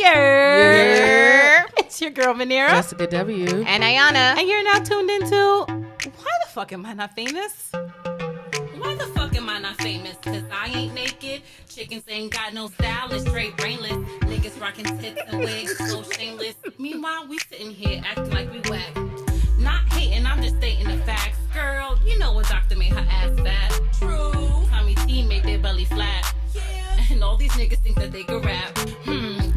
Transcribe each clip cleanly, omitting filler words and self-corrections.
Yeah. It's your girl, Manera. Jessica W. And Ayana. And you're now tuned into Why the Fuck Am I Not Famous? Why the fuck am I not famous? Cause I ain't naked. Chickens ain't got no style. It's straight brainless. Niggas rocking tits and wigs, so shameless. Meanwhile, we sitting here acting like we whack. Not hating, I'm just stating the facts. Girl, you know what doctor made her ass fat. True. Tommy T made their belly flat. Yeah. And all these niggas think that they can rap.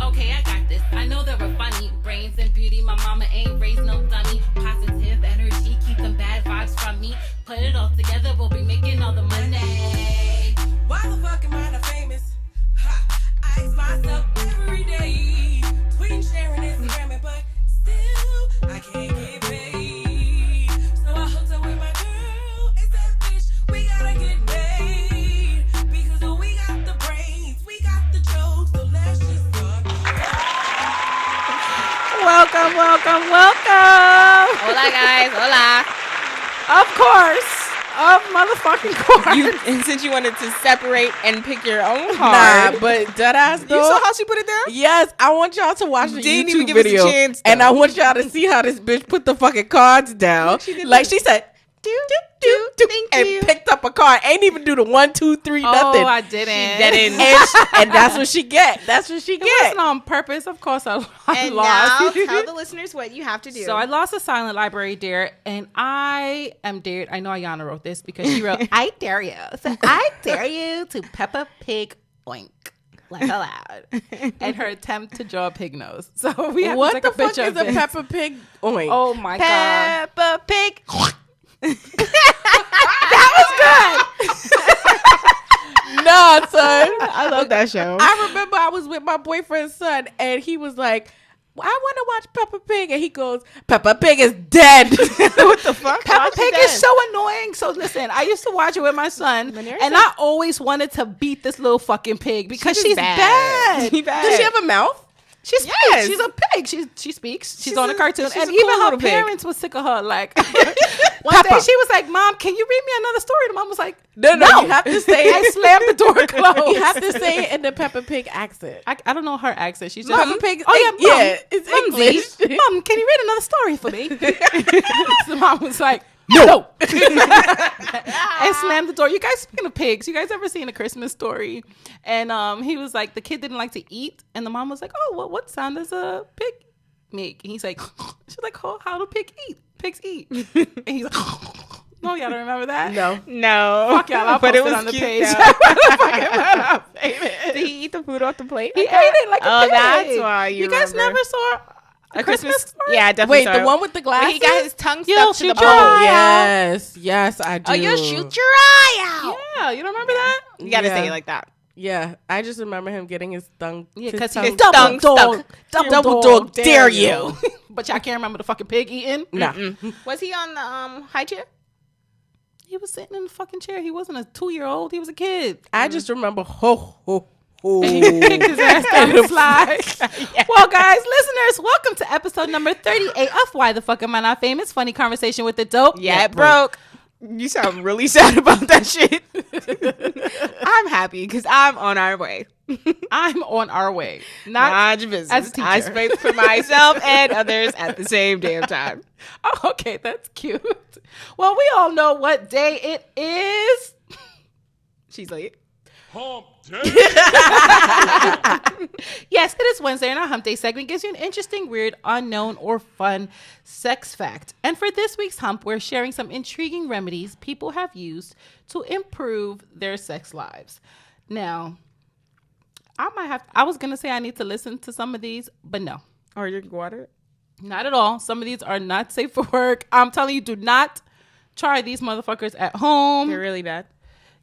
Okay, I got this. I know they're funny. Brains and beauty, my mama ain't raised no dummy. Positive energy, keep them bad vibes from me. Put it all together, we'll be making all the money. Why the fuck am I not famous? Ha! I ask myself every day. Tweeting, sharing, Instagramming, but still I can't get paid. So I hooked up with my girl. It's that bitch. We gotta get made because we got the brains, we got the jokes. So let's just start. Welcome. Hola, guys. Hola. Of course. Of motherfucking course. And since you wanted to separate and pick your own Nah, card. but deadass though. You saw how she put it down? Yes, I want y'all to watch the Didn't even YouTube give us a video, chance, and though. I want y'all to see how this bitch put the fucking cards down. She did Like that. she said, Thank and you. picked up a card. Ain't even do the 1, 2, 3, nothing. Oh, I didn't. And that's what she get. That's what she It get. wasn't on purpose. Of course, I And lost. now tell the listeners what you have to do. So I lost a silent library dare, and I am dared. I know Ayana wrote this because she wrote, I dare you. So I dare you to Peppa Pig oink. Like aloud. And her attempt to draw a pig nose. So we have What to take the a fuck picture is of a this. Peppa Pig? Oink. Oh my God. Peppa Pig. Nah, son. I love that show. I remember I was with my boyfriend's son, and he was like, I want to watch Peppa Pig. And he goes, Peppa Pig is dead. What the fuck? Peppa Pig is so annoying. So listen, I used to watch it with my son, and I always wanted to beat this little fucking pig because She's she's bad. bad. She bad. Does she have a mouth? She speaks. Yes. She's a pig. She speaks. She's on a a- cartoon. she's And a even cool her little pig. parents were sick of her. Like one day she was like, Mom, can you read me another story? The mom was like, No. You have to say I slammed the door closed. You have to say it in the Peppa Pig accent. I don't know her accent. She's just Peppa Pig. Oh yeah, Mom. yeah, it's English. Mom, can you read another story for me? So mom was like, no. And slammed the door. You guys, speaking of pigs, you guys ever seen A Christmas Story? And he was like, the kid didn't like to eat, and the mom was like, oh, well, what sound does a pig make? And he's like, she's like, oh, how do pigs eat? And he's like, no, y'all don't remember that? No. Fuck y'all, I'll But post it it was on the cute, page. though. Did he eat the food off the plate? He ate it like a Oh, pig. that's why you guys remember. never saw A Christmas Story? Yeah, I definitely Wait, saw the it. one with the Where glasses? he got his tongue You'll stuck to the shoot your bone. eye. Yes, I do. Oh, you'll shoot your eye out. Yeah, you don't remember that? You gotta Yeah. say it like that. Yeah, I just remember him getting his tongue. Yeah, his because tongue he gets tongue double stuck. dog dare you. But y'all can't remember the fucking pig eating? Nah. Was he on the high chair? He was sitting in the fucking chair. He wasn't a 2-year-old. He was a kid. I just remember ho. He kicked his ass down the slide. Well, guys, listeners, welcome to episode number 38 of Why the Fuck Am I Not Famous? Funny conversation with the dope. Yeah, it broke. You sound really sad about that shit. I'm happy because I'm on our way. I'm on our way. Not Mind your business. as a teacher. I speak for myself and others at the same damn time. Oh, okay, that's cute. Well, we all know what day it is. She's late. Yes, it is Wednesday, and our Hump Day segment gives you an interesting, weird, unknown, or fun sex fact. And for this week's Hump, we're sharing some intriguing remedies people have used to improve their sex lives. Now, I was going to say I need to listen to some of these, but no, Or drink water. not at all. Some of these are not safe for work. I'm telling you, do not try these motherfuckers at home. They're really bad.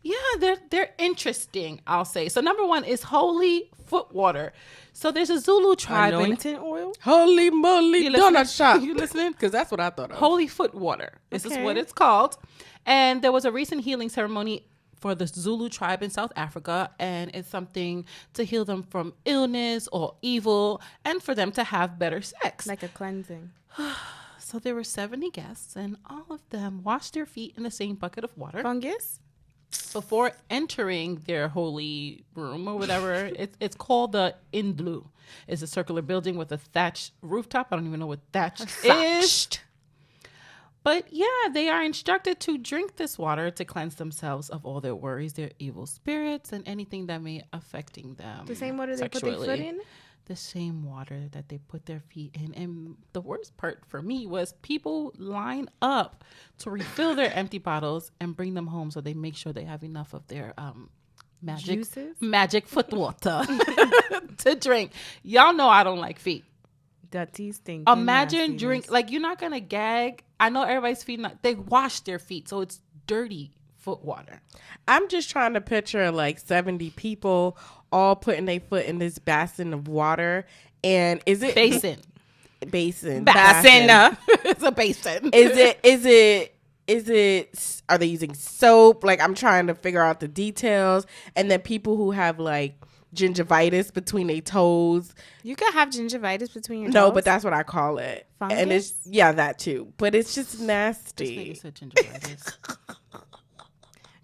Yeah, they're interesting, I'll say. So number one is holy foot water. So there's a Zulu tribe in Anointing oil? Holy moly, You listening? donut shop. You listening? Because that's what I thought of. holy foot water. This is Okay. what it's called. And there was a recent healing ceremony for the Zulu tribe in South Africa, and it's something to heal them from illness or evil and for them to have better sex. Like a cleansing. So there were 70 guests, and all of them washed their feet in the same bucket of water. Fungus? before entering their holy room or whatever. It's called the Indlu. It's a circular building with a thatched rooftop. I don't even know what thatched is. But yeah, they are instructed to drink this water to cleanse themselves of all their worries, their evil spirits, and anything that may affecting them. The same water they put their foot in? The same water that they put their feet in. And the worst part for me was people line up to refill their empty bottles and bring them home so they make sure they have enough of their magic foot water to drink. Y'all know I don't like feet. Dirty, stinking. Imagine drink, like, you're not gonna gag. I know everybody's feet, they wash their feet, so it's dirty foot water. I'm just trying to picture like 70 people all putting their foot in this basin of water. And is it Basin. It's a basin. Is it, are they using soap? Like, I'm trying to figure out the details. And then people who have like gingivitis between their toes. You could have gingivitis between your toes? No, but that's what I call it. Fungus? And it's, yeah, that too. But it's just nasty. This nigga said gingivitis.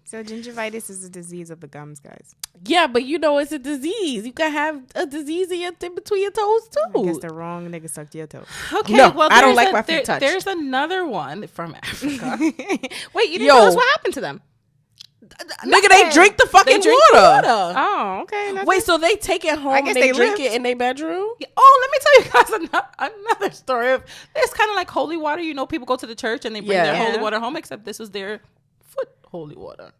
So gingivitis is a disease of the gums, guys. Yeah, but you know it's a disease. You can have a disease in between your toes too. I guess the wrong nigga sucked your toe. Okay, No, well, I don't there's like my feet touched. There's another one from Africa. Wait, you didn't tell us what happened to them? Nigga, they drink the fucking water. Oh, okay. That's Wait, so they take it home I and guess they they drink lived. it in their bedroom? Oh, let me tell you guys another story. It's kind of like holy water. You know, people go to the church and they bring their holy water home, except this was their foot holy water.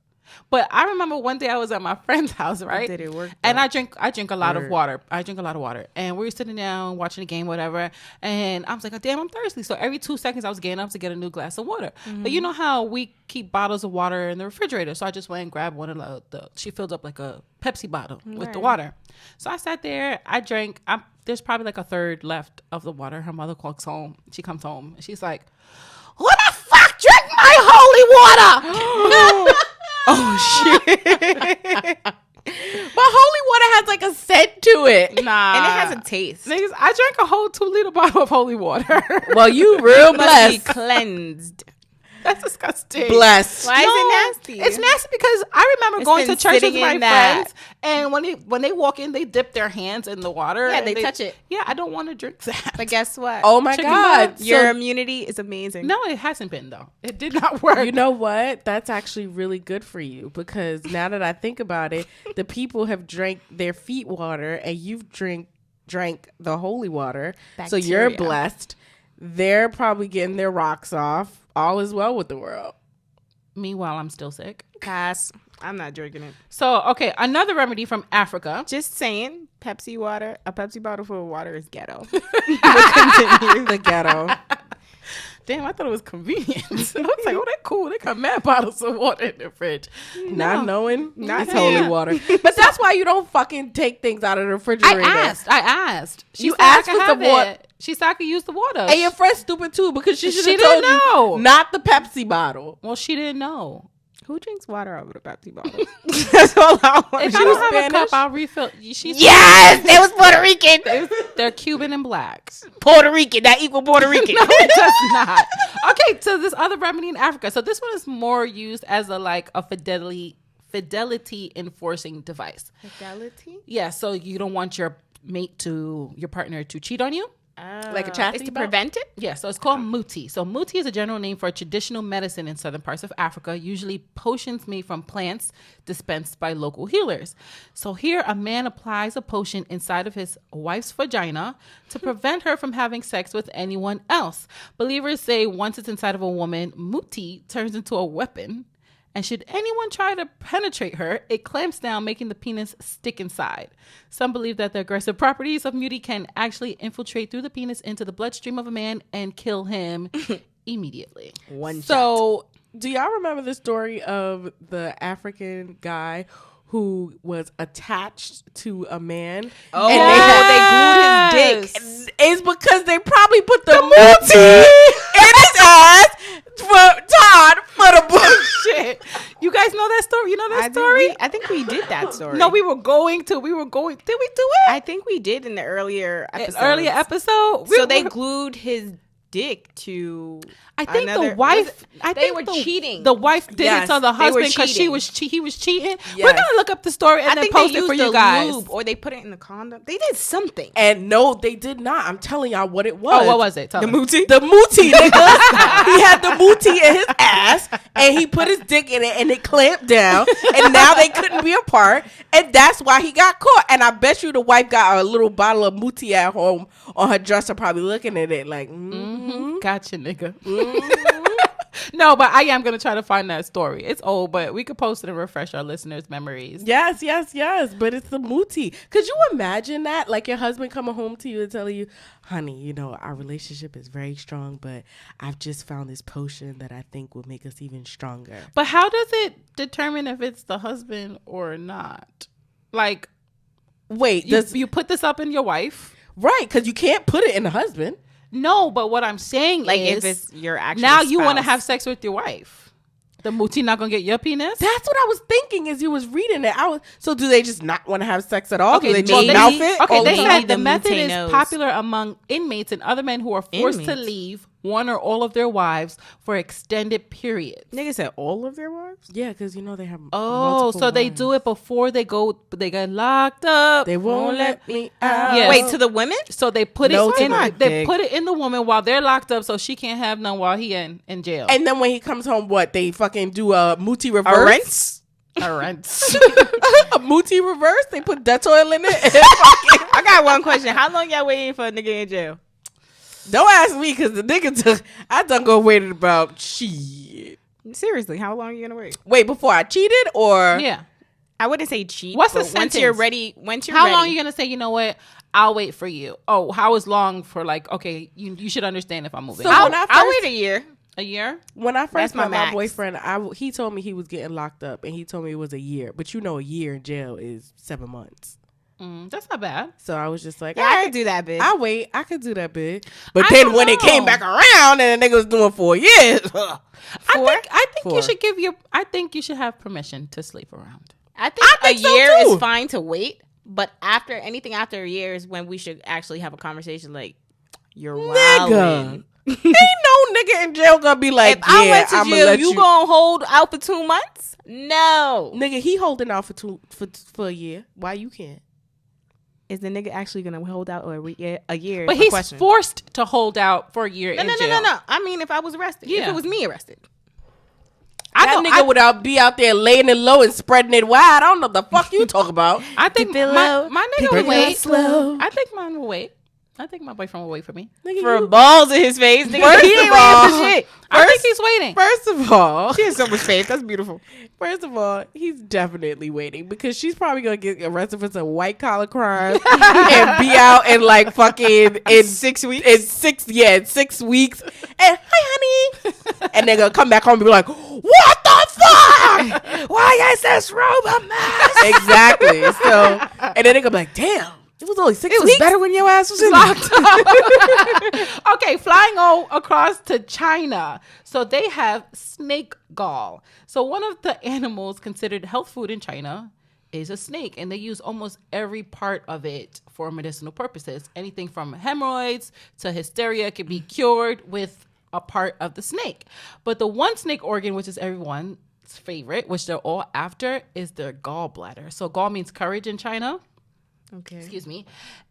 But I remember one day I was at my friend's house, right? Did it work? And I drink a lot of water. And we were sitting down watching the game, whatever. And I was like, oh, damn, I'm thirsty. So every 2 seconds I was getting up to get a new glass of water. But you know how we keep bottles of water in the refrigerator. So I just went and grabbed one of she filled up like a Pepsi bottle with the water. So I sat there, I drank. There's probably like a third left of the water. Her mother comes home. She comes home and she's like, who the fuck drank my holy water? Oh, shit. But holy water has like a scent to it. Nah. And it has a taste. Niggas, I drank a whole 2-liter bottle of holy water. Well, you real Must be blessed. cleansed. That's disgusting. Blessed. Why is it nasty? It's nasty because I remember It's going been to church with sitting my in that. friends, and when they walk in, they dip their hands in the water. Yeah, and they touch it. Yeah, I don't want to drink that. But guess what? Oh my Chicken God. butt. Your So, immunity is amazing. No, it hasn't been though. It did not work. you know what? That's actually really good for you because now that I think about it, the people have drank their feet water and you've drank the holy water. So you're Bacteria. blessed. They're probably getting their rocks off. All is well with the world. Meanwhile, I'm still sick. Pass. I'm not drinking it. So, okay, another remedy from Africa. Just saying, Pepsi water, a Pepsi bottle full of water is ghetto. The ghetto. Damn, I thought it was convenient. I was like, oh, they're cool. They got mad bottles of water in the fridge. Not knowing Not it's knowing. holy water. But that's why you don't fucking take things out of the refrigerator. I asked. She You said I asked could for have some water. it. She said I could use the water. And your friend's stupid too because she should She have told didn't know. you not the Pepsi bottle. Well, she didn't know. Who drinks water out of a Pepsi bottle? That's all I want. If She I was don't have a cup, Spanish? I'll refill. She's Yes, they was Puerto Rican. They're Cuban and black. Puerto Rican, that equal Puerto Rican. No, it does not. Okay, so this other remedy in Africa. So this one is more used as a fidelity enforcing device. Fidelity? Yeah, so you don't want your partner to cheat on you. Like a chastity It's to belt? prevent it? Yeah, so it's called muti. So muti is a general name for a traditional medicine in southern parts of Africa, usually potions made from plants dispensed by local healers. So here, a man applies a potion inside of his wife's vagina to prevent her from having sex with anyone else. Believers say once it's inside of a woman, muti turns into a weapon. And should anyone try to penetrate her, it clamps down, making the penis stick inside. Some believe that the aggressive properties of muti can actually infiltrate through the penis into the bloodstream of a man and kill him immediately. So, do y'all remember the story of the African guy who was attached to a man? Oh, and they glued his dick. It's because they probably put the muti in his ass for the bullshit. You guys know that story? You know that story? I think we did that story. No, we were going. Did we do it? I think we did in the earlier episode. Episode? So they glued his dick to. I think another, the wife. they were cheating. The wife did Yes, it to the they were husband because cheating. he was cheating. Yes. We're gonna look up the story and I then think post they it for used you the guys. lube, or they put it in the condom. They did something. And no, they did not. I'm telling y'all what it was. Oh, what was it? Tell The us. mootie. The mootie, nigga. He had the mootie in his ass, and he put his dick in it, and it clamped down, and now they couldn't be apart, and that's why he got caught. And I bet you the wife got a little bottle of mootie at home on her dresser, probably looking at it like, Gotcha, nigga. No, but I am gonna try to find that story. It's old, but we could post it and refresh our listeners' memories. yes, yes, yes. But it's the mootie. Could you imagine that? Like your husband coming home to you and telling you, honey, you know, our relationship is very strong, but I've just found this potion that I think will make us even stronger. But how does it determine if it's the husband or not? Like, Wait, you put this up in your wife? right, because you can't put it in the husband. No, but what I'm saying Like is, if it's your actual now you want to spouse. have sex with your wife. The mootie not gonna get your penis? That's what I was thinking as you was reading it. So do they just not want to have sex at all? Okay, do they just well, mouth they- it? Okay, all they the said time? the The method mootie is knows. popular among inmates and other men who are forced to Inmates? leave one or all of their wives for extended periods. Nigga said all of their wives. Yeah, because you know they have. Oh, so they do it before they get locked up. They won't let me out. Yes. Wait, to the women? So they put No it to in. my They dick. put it in the woman while they're locked up, so she can't have none while he in jail. And then when he comes home, what they fucking do a mootie reverse? A rinse? A mootie reverse? They put Dettol in it. I got one question. How long y'all waiting for a nigga in jail? Don't ask me because the nigga took. I done go waited about shit. Seriously, how long are you gonna wait? Wait, before I cheated or yeah. I wouldn't say cheat. What's the but once you're sentence? ready, How long are you gonna say? You know what? I'll wait for you. Oh, how is long for like? Okay, you should understand if I'm moving. So How- when I I'll first- wait a year. a year? When I That's first my met my max. boyfriend, he told me he was getting locked up, and he told me it was a year. But you know, a year in jail is 7 months. That's not bad. So I was just like, Yeah, all I right, could do that, bitch. I wait. I could do that bit. But I then don't when it came know. back around and the nigga was doing 4 years, I think Four. you should I think you should have permission to sleep around. I think think a so, year too. is fine to wait, but anything after a year is when we should actually have a conversation. Like, you're nigga. wildin'. Ain't no nigga in jail gonna be like, If I yeah, went to I'ma jail, let you gonna hold out for 2 months? No. Nigga, he holding out for a year. Why you can't? Is the nigga actually gonna hold out a year? But he's forced to hold out for a year in jail. No. I mean, if I was arrested, if Yeah. it was me arrested, That nigga would be out there laying it low and spreading it wide. I don't know the fuck you talk about. I think Dip it my low, nigga dip will it wait. slow. I think mine will wait. I think my boyfriend will wait for me. Nigga, for you- balls in his face, nigga, First he of ain't all- waiting for shit. I think he's waiting. First of all, She has so much faith. That's beautiful. First of all, he's definitely waiting because she's probably gonna get arrested for some white collar crimes and be out in like fucking in 6 weeks. in 6 weeks. And hi, honey, and they're gonna come back home and be like, "What the fuck? Why is this robe a mess?" Exactly. So, and then they're gonna be like, "Damn, it was only 6 weeks." better when your ass was in Locked up. Okay, flying across to China. So they have snake gall. So one of the animals considered health food in China is a snake, and they use almost every part of it for medicinal purposes. Anything from hemorrhoids to hysteria can be cured with a part of the snake. But the one snake organ, which is everyone's favorite, which they're all after, is their gallbladder. So gall means courage in China. Okay. Excuse me.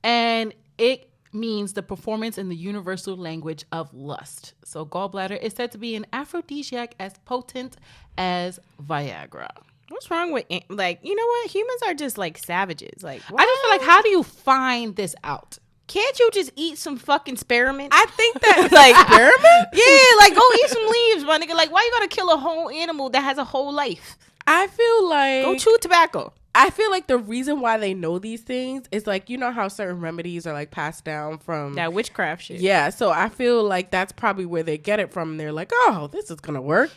And it means the performance in the universal language of lust. So gallbladder is said to be an aphrodisiac as potent as Viagra. What's wrong with like? You know what? Humans are just like savages. Like, I just feel like, how do you find this out? can't you just eat some fucking spearmint? I think that like experiment. Yeah, like go eat some leaves, my nigga. Like, why you gotta kill a whole animal that has a whole life? I feel like Go chew tobacco. I feel like the reason why they know these things is like, you know how certain remedies are like passed down from That witchcraft shit. Yeah, so I feel like that's probably where they get it from. They're like, oh, this is gonna work.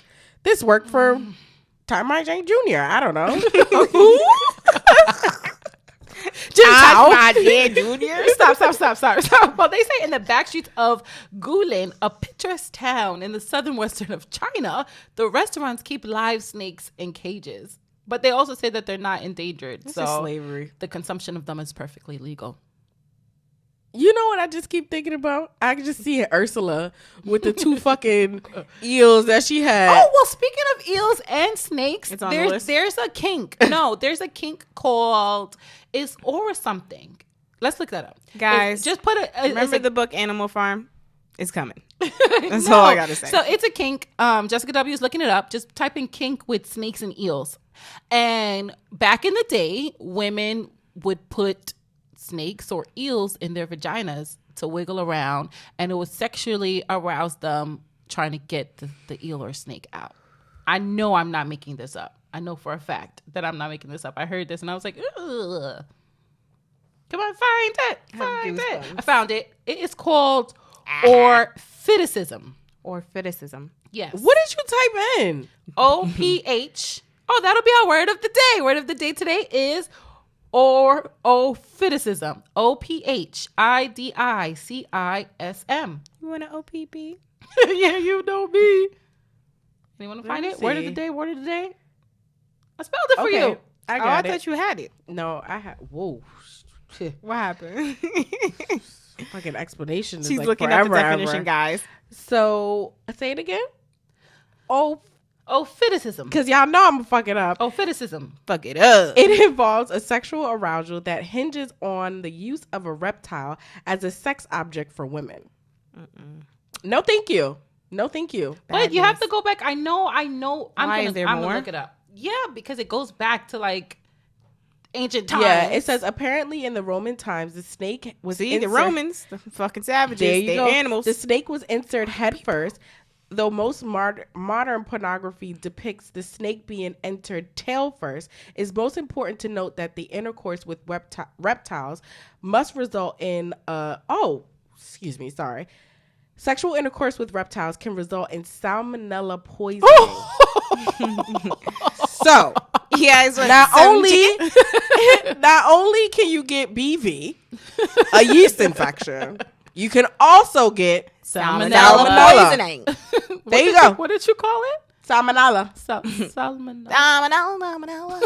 This worked for Ty Jane Jr. I don't know. Stop. Well, they say in the back streets of Guilin, a picturesque town in the southern western of China, the restaurants keep live snakes in cages. But they also say that they're not endangered. This so is slavery. the consumption of them is perfectly legal. You know what I just keep thinking about? I can just see Ursula with the 2 fucking eels that she had. Oh, well, speaking of eels and snakes, It's on the list. there's a kink. No, there's a kink called is or something. Let's look that up. Guys, just put remember the book Animal Farm? It's coming. That's all I gotta say. So it's a kink. Jessica W is looking it up. Just type in kink with snakes and eels. And back in the day, women would put snakes or eels in their vaginas to wiggle around, and it would sexually arouse them trying to get the eel or snake out. I know I'm not making this up. I know for a fact that I'm not making this up. I heard this and I was like, ugh. Come on, find it. Find it. I found it. It is called orphitism. Orphitism. Yes. What did you type in? OPH. Oh, that'll be our word of the day. Word of the day today is orphitism. OPHIDICISM. You want an OPP? Yeah, you know me. Anyone want to find me it? Word of see. the day. Word of the day. I spelled it for you. I I got it. thought you had it. No, I had. Whoa. What happened? Fucking explanation. Is She's like looking forever, up the definition, ever. guys. So say it again. Oh, Orphitism. because y'all know I'm gonna fuck it up. Orphitism. Fuck it up. It involves a sexual arousal that hinges on the use of a reptile as a sex object for women. No, thank you. No, thank you. But you have to go back. I know. I'm Why is there gonna more? look it up. Yeah, because it goes back to like ancient times. Yeah, it says apparently in the Roman times the snake was See, the insert- Romans, the fucking savages, There you they go. animals. The snake was inserted head first, though most modern pornography depicts the snake being entered tail first. It's most important to note that the intercourse with reptiles must result in sexual intercourse with reptiles can result in salmonella poisoning. So yeah, it's like not only can you get BV, a yeast infection, you can also get Salmonella. poisoning. There you go. What did you call it? Salmonella. Salmonella. Salmonella.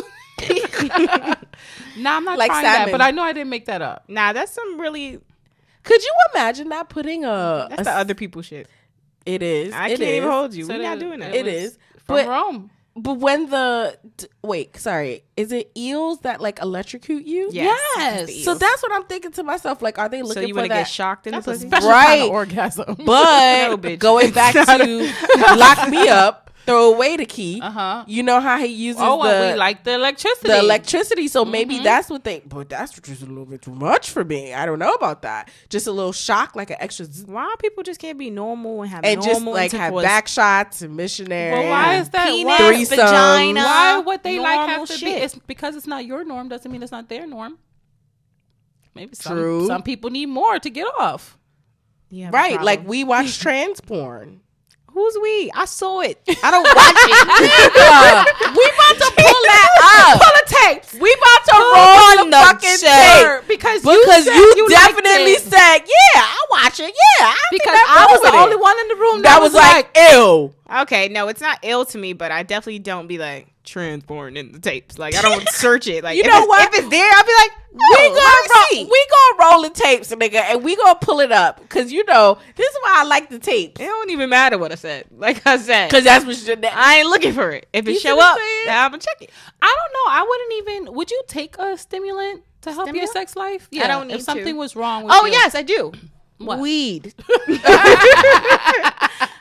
Nah, I'm not Like trying salmon. that, but I know I didn't make that up. Nah, that's some really. Could you imagine not putting That's the other people shit. It is. I It can't even is. hold you. So We're not doing that. It was is. from But Rome. but when is it eels that like electrocute you? Yes. Yes. So that's what I'm thinking to myself. Like, are they So looking you for want to that? get shocked in the That's a pussy? special Right. kind of orgasm. But No, bitch. going back to lock me up, throw away the key. Uh-huh. You know how he uses Oh, the and we like the electricity. the electricity. So maybe that's what they. But that's just a little bit too much for me. I don't know about that. Just a little shock, like an extra, Why people just can't be normal and have and just normal like have intercourse? back shots and missionary. Well, why is that? Penis, Why, Threesome. vagina. why would they like normal have to be? shit. It's because it's not your norm doesn't mean it's not their norm. Maybe True. some people need more to get off. You have a Right, problem. like we watch trans porn. Who's we? I saw it. I don't watch it. We about to pull that up. Pull the tapes. We about to roll the the fucking tape. tape. Because Because said you liked definitely it. said, yeah, I watch it. Yeah, Because I was the only one in the room that was like, ew. Okay, no, it's not ill to me, but I definitely don't be like trans porn in the tapes. Like I don't search it. Like You if know it's, what? If it's there, I'll be like, We gonna roll the tapes, nigga, and we gonna pull it up. Cause you know, this is why I like the tapes. It don't even matter what I said. Like I said, Cause that's what you did. I ain't looking for it. If it You show see what up, I'm saying? then I'm gonna check it. I don't know. I wouldn't even. Would you take a stimulant to help your Stimulant? sex life? Yeah. don't need if something to. was wrong with Oh you. yes, I do. What? Weed,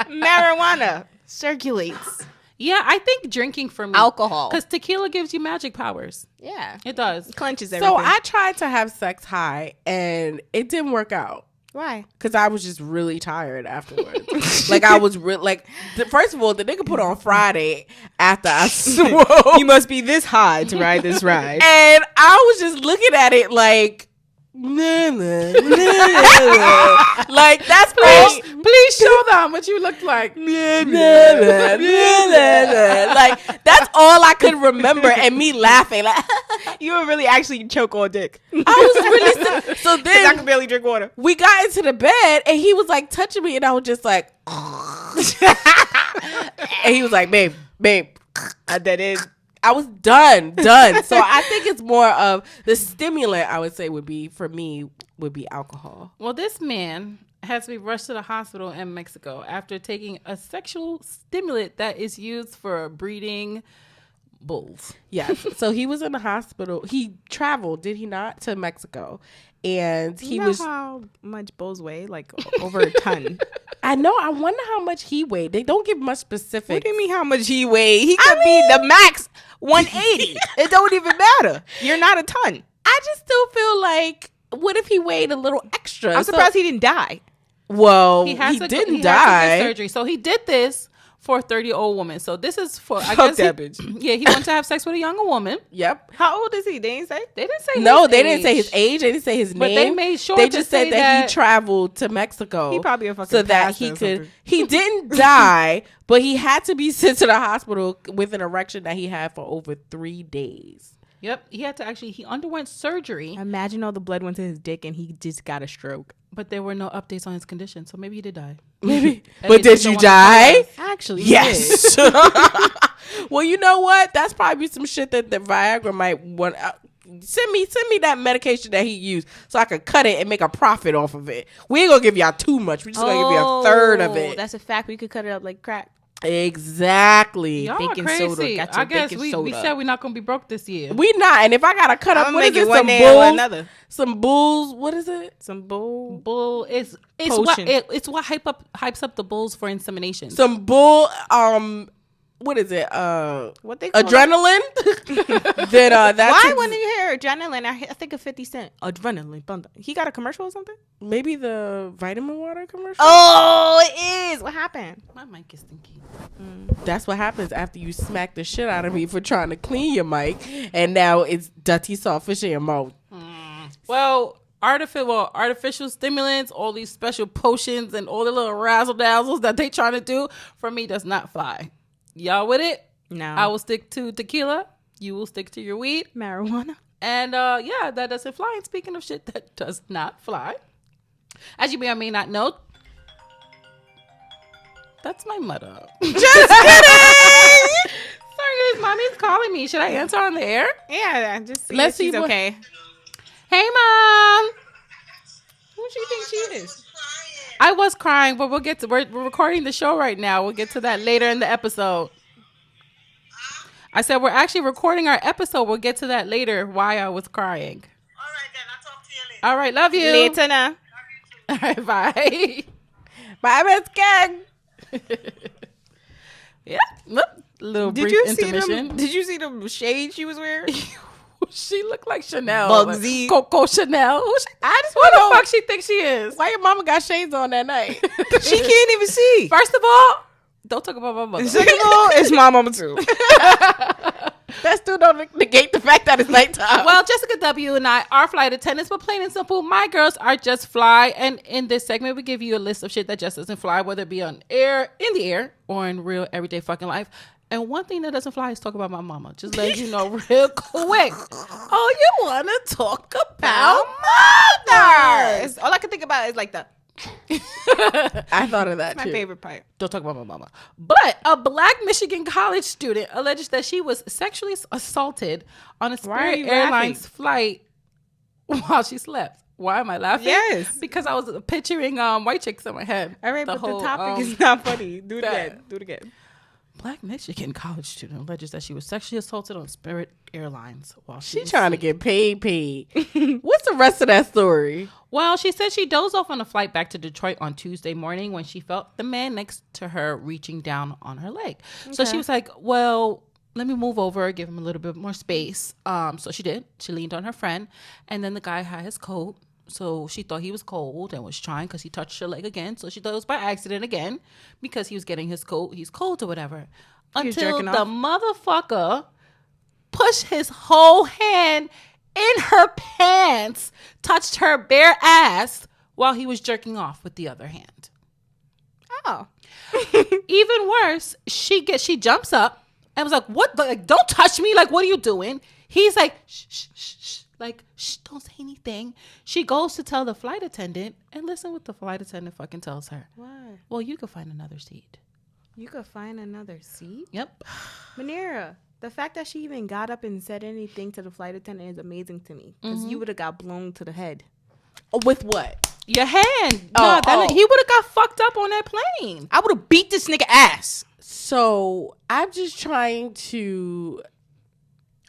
marijuana circulates. Yeah, I think drinking for me. Alcohol. Because tequila gives you magic powers. Yeah, It does. clenches everything. So I tried to have sex high, and it didn't work out. Why? Cause I was just really tired afterwards. Like I was first of all, the nigga put on Friday after I swore, You must be this high to ride this ride. and I was just looking at it like, nah, nah, nah, nah. Like that's all. Please show them what you looked like. Nah, nah, nah, nah. Like that's all I could remember, and me laughing. Like You would really actually choke on dick. I was really so. I Then can barely drink water. we got into the bed, and he was like touching me, and I was just like, and he was like, babe. That is. I was done. So I think it's more of the stimulant, I would say, would be for me would be alcohol. Well, this man has to be rushed to the hospital in Mexico after taking a sexual stimulant that is used for breeding bulls. Yes. So he was in the hospital. He traveled, did he not, to Mexico? And he was. How much bulls weigh? Like over a ton. I know. I wonder how much he weighed. They don't give much specifics. What do you mean how much he weighed? He could be the max 180. It don't even matter. You're not a ton. I just still feel like, what if he weighed a little extra? I'm surprised he didn't die. Well, He he had to didn't get die. surgery. So he did this for a 30-year-old woman. So this is for, I Fuck guess that bitch. Yeah, he wanted to have sex with a younger woman. Yep. How old is he? They didn't say. They didn't say No, his they didn't say age. his age. They didn't say his But name. they made sure They to just say said that that he traveled to Mexico. He probably a fucking so that pastor he or could. something. He didn't die, but he had to be sent to the hospital with an erection that he had for over 3 days. Yep, he had to actually, he underwent surgery, Imagine all the blood went to his dick and he just got a stroke. but there were no updates on his condition. So maybe he did die. Maybe. At But least did they you don't wanna tell die? us. Actually, Yes. Well, you know what? That's probably some shit that the Viagra might want. Send me that medication that he used so I could cut it and make a profit off of it. We ain't gonna give y'all too much. We just gonna give you a third of it. That's a fact. We could cut it up like crack. Exactly. Y'all are Baking crazy. soda. Got your I guess baking we soda. said we're not going to be broke this year. We not. And if I gotta cut up, I'm what is making it? one Some day or bulls. another. Some bulls. What is it? Some bull. Bull is it's Potion. it's what hypes up the bulls for insemination. Some bull. What is it? What they call it? Adrenaline. Then that's Why when you hear adrenaline, I think of 50 Cent. Adrenaline. Bunda. He got a commercial or something? maybe the vitamin water commercial. Oh, it is. What happened? My mic is stinky. That's what happens after you smack the shit out of me for trying to clean your mic, and now it's dirty sawfish in your mouth. Well, artificial stimulants, all these special potions, and all the little razzle dazzles that they trying to do for me does not fly. Y'all with it? No. I will stick to tequila. You will stick to your weed. Marijuana. And yeah, that doesn't fly. And speaking of shit that does not fly, as you may or may not know, that's my mother. Just kidding. Sorry, mommy's calling me. Should I answer on the air? Yeah, just see Let's if she's see what- okay. Hey, mom. Who do you think she is? I was crying, but we're recording the show right now. We'll get to that later in the episode. I said we're actually recording our episode. We'll get to that later. Why I was crying. All right, then. I'll talk to you later. All right, love you. Later now. All right, bye. Bye, Miss Gang. Yeah, look, little Did brief you see intermission. them? Did you see the shade she was wearing? She looked like Chanel. Bugsy. Like Coco Chanel. I just Who want the to know fuck she thinks she is? why your mama got shades on that night. She can't even see. First of all, don't talk about my mother. Second of all, it's my mama too. That still don't negate the fact that it's nighttime. Well, Jessica W. and I are flight attendants, but plain and simple, my girls are just fly. And in this segment, we give you a list of shit that just doesn't fly, whether it be on air, in the air, or in real everyday fucking life. And one thing that doesn't fly is talk about my mama. Just let you know real quick. Oh, you want to talk about mothers? All I can think about is like the I thought of that my too. favorite part. Don't talk about my mama. But a black Michigan college student alleges that she was sexually assaulted on a Why are Spirit you Airlines flight while she slept. Why am I laughing? Yes. Because I was picturing white chicks in my head. All right, but whole, the topic is not funny. Do it that- again. Do it again. Black Michigan college student alleges that she was sexually assaulted on Spirit Airlines while She was trying to asleep. get paid. What's the rest of that story? Well, she said she dozed off on a flight back to Detroit on Tuesday morning when she felt the man next to her reaching down on her leg. So she was like, well, let me move over, give him a little bit more space. So she did. She leaned on her friend. And then the guy had his coat. So she thought he was cold and was trying because he touched her leg again. So she thought it was by accident again because he was getting his coat. He's cold or whatever. was Until jerking the off? motherfucker pushed his whole hand in her pants, touched her bare ass while he was jerking off with the other hand. Oh. Even worse, she jumps up and was like, "What? Like, don't touch me! Like, what are you doing?" He's like, "Shh, shh, shh, shh. Like, shh, don't say anything." She goes to tell the flight attendant, and listen what the flight attendant fucking tells her. What? Well, you could find another seat. You could find another seat? Yep. Manera, the fact that she even got up and said anything to the flight attendant is amazing to me. Because you would have got blown to the head. With what? Your hand. Oh, oh. He would have got fucked up on that plane. I would have beat this nigga ass. So I'm just trying to.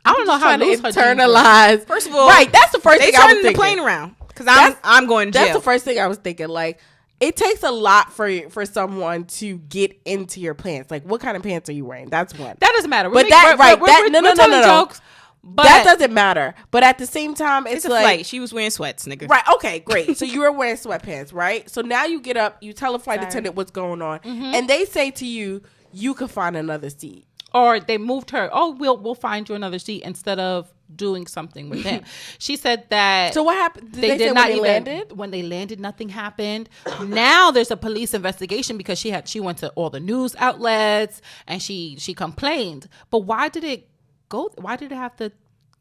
I don't know how to loose her jeans were. internalize. First of all, right? That's the first They thing I was turning the thinking. plane around because That's- I'm going to jail. That's the first thing I was thinking. Like, it takes a lot for someone to get into your pants. Like, what kind of pants are you wearing? That's one. That doesn't matter. But that- right, that- no, we're telling no. jokes. But that doesn't matter. But at the same time, It's it's a like flight. She was wearing sweats, nigga. right. Okay, great. So you were wearing sweatpants, right? So now you get up, you tell a flight attendant what's going on, and they say to you, you could find another seat. or they moved her. Oh, we'll find you another seat instead of doing something with him. She said that. So what happened? Did they say did not when they even landed? When they landed, nothing happened. Now there's a police investigation because she went to all the news outlets and she complained. But why did it go? Why did it have to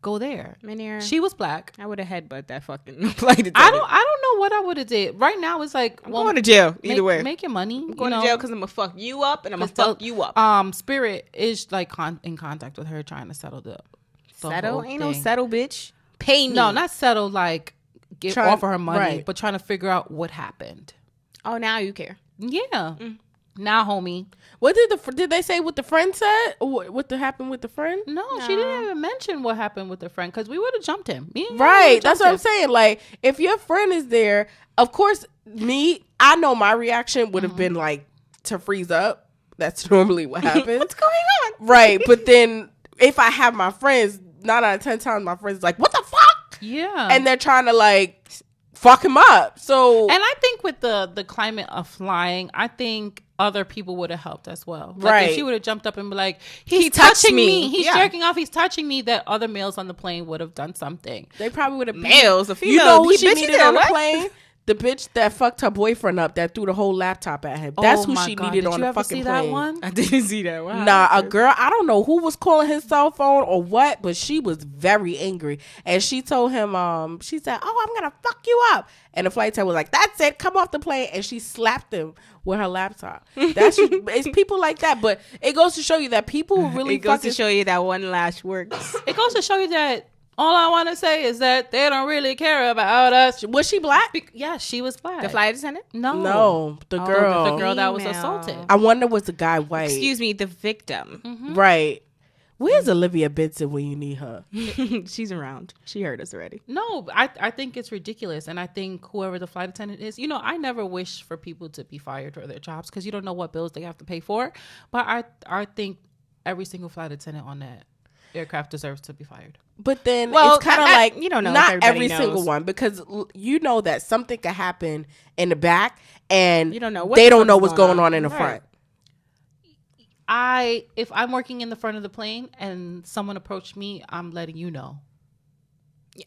go there? Manir, She was black. I would have headbutt that fucking flight attendant. I don't know what I would have did. Right now it's like, I'm going to jail either way. Make your money. I'm going to jail because I'm gonna fuck you up and I'm gonna fuck you up. Spirit is like in contact with her trying to settle the Settle? whole Ain't no thing. settle, bitch. Pay me. No, not settle. Like offer her money, right. but trying to figure out what happened. Oh, now you care. Yeah. Now, homie. What did they say what the friend said? What happened with the friend? No, she didn't even mention what happened with her friend because we would have jumped him. Me and you Right. would've That's jumped what I'm him. saying. Like, if your friend is there, of course, I know my reaction would have Mm-hmm. been like to freeze up. That's normally what happens. What's going on? Right. But then if I have my friends, 9 out of 10 times my friends like, what the fuck? Yeah. And they're trying to like fuck him up. So And I think with the climate of flying, I think other people would have helped as well. Like Right. if she would have jumped up and be like, he's He touched touching me. me. He's Yeah. jerking off. He's touching me. That other males on the plane would have done something. they probably would have Males, a female. You know who He she bitches needed there, on the what? plane? The bitch that fucked her boyfriend up that threw the whole laptop at him. That's Oh who my she God. needed Did on you the ever fucking see plane. that one? I didn't see that. Wow. Nah, a girl, I don't know who was calling his cell phone or what, but she was very angry. And she told him, she said, oh, I'm going to fuck you up. And the flight attendant was like, that's it, come off the plane. And she slapped him with her laptop. It's people like that. But it goes to show you that people who really It goes fucking to show you that one lash works. It goes to show you that all I want to say is that they don't really care about us. Was she black? Yeah, she was black. The flight attendant? No, the Oh, girl. the girl that was Female. assaulted. I wonder was the guy white. Excuse me, the victim. Right. Where's Olivia Benson when you need her? She's around. She heard us already. No, I think it's ridiculous. And I think whoever the flight attendant is, I never wish for people to be fired for their jobs because you don't know what bills they have to pay for. But I think every single flight attendant on that aircraft deserves to be fired. But then Well, it's kind of I- like you don't know if not everybody every knows. single one because you know that something could happen in the back and You don't know what they the don't fuck know is what's going going on. on in the Right. front. If I'm working in the front of the plane and someone approached me, I'm letting you know.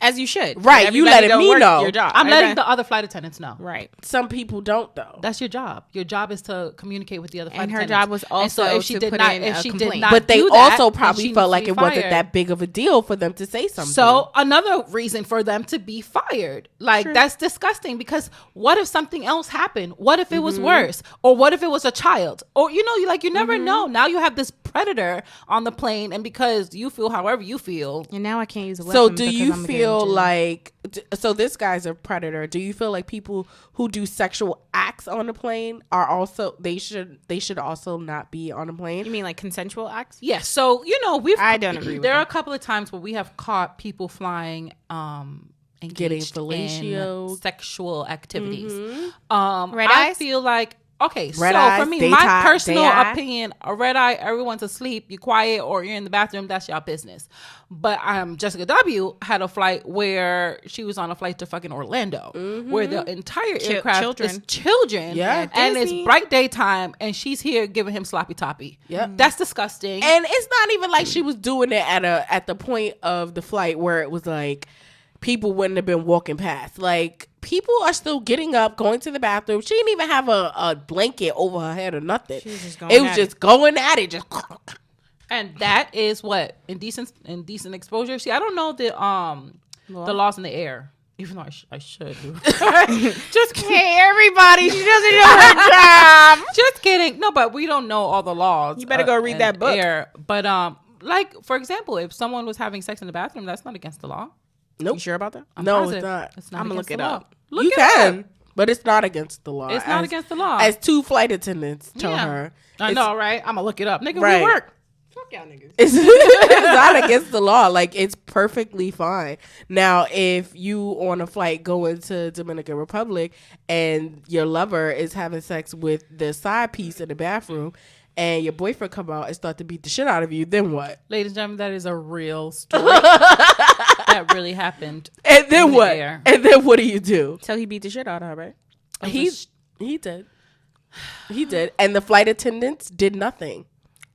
As you should. Right, you Everybody letting don't me work know. Your job. I'm letting Everybody- the other flight attendants know. Right. Some people don't though. That's your job. Your job is to communicate with the other flight And her attendants. job was And so also if she to did put not, in if a she did complaint. not But they do that, also then probably she felt needs like to it be wasn't fired. that big of a deal for them to say something. So another reason for them to be fired. Like that's disgusting because what if something else happened? What if it was worse? Or what if it was a child? Or you never know. Now you have this predator on the plane and because you feel however you feel. And now I can't use a weapon. So do because you I'm feel getting like so this guy's a predator? Do you feel like people who do sexual acts on the plane are also they should also not be on the plane? You mean like consensual acts? Yes. So, I don't agree with There are that. a couple of times where we have caught people flying Getting engaged fellatio. in sexual activities. Red I eyes? feel like okay, Red so eyes, for me, day my tie- personal day eye. opinion, a red eye, everyone's asleep, you quiet or you're in the bathroom, that's your business. But Jessica W had a flight where she was on a flight to fucking Orlando, where the entire aircraft children. is children, Yeah. and Disney. it's bright daytime, and she's here giving him sloppy toppy. Yep. That's disgusting. And it's not even like she was doing it at the point of the flight where it was like people wouldn't have been walking past. Like people are still getting up, going to the bathroom. She didn't even have a blanket over her head or nothing. was just going it was at just going at it. Just And that is what indecent exposure. See, I don't know the laws in the air, even though I should. Just kidding. Hey, everybody, she doesn't know her job. Just kidding. No, but we don't know all the laws. You better go read in that book. Air. But like for example, if someone was having sex in the bathroom, that's not against the law. Nope. You sure about that? No, Positive. it's not. It's not I'ma against look the it law. up. Look You it can, up. but it's not against the law. It's not against the law. As 2 flight attendants told Yeah. her. I know, right? I'm gonna look it up, nigga. Right. We work. Fuck y'all niggas. It's not against the law. Like, it's perfectly fine. Now, if you on a flight going to Dominican Republic and your lover is having sex with the side piece in the bathroom and your boyfriend come out and start to beat the shit out of you, then what? Ladies and gentlemen, that is a real story. That really happened. And then In the what? air. And then what do you do? So he beat the shit out of her, right? He did. He did. And the flight attendants did nothing.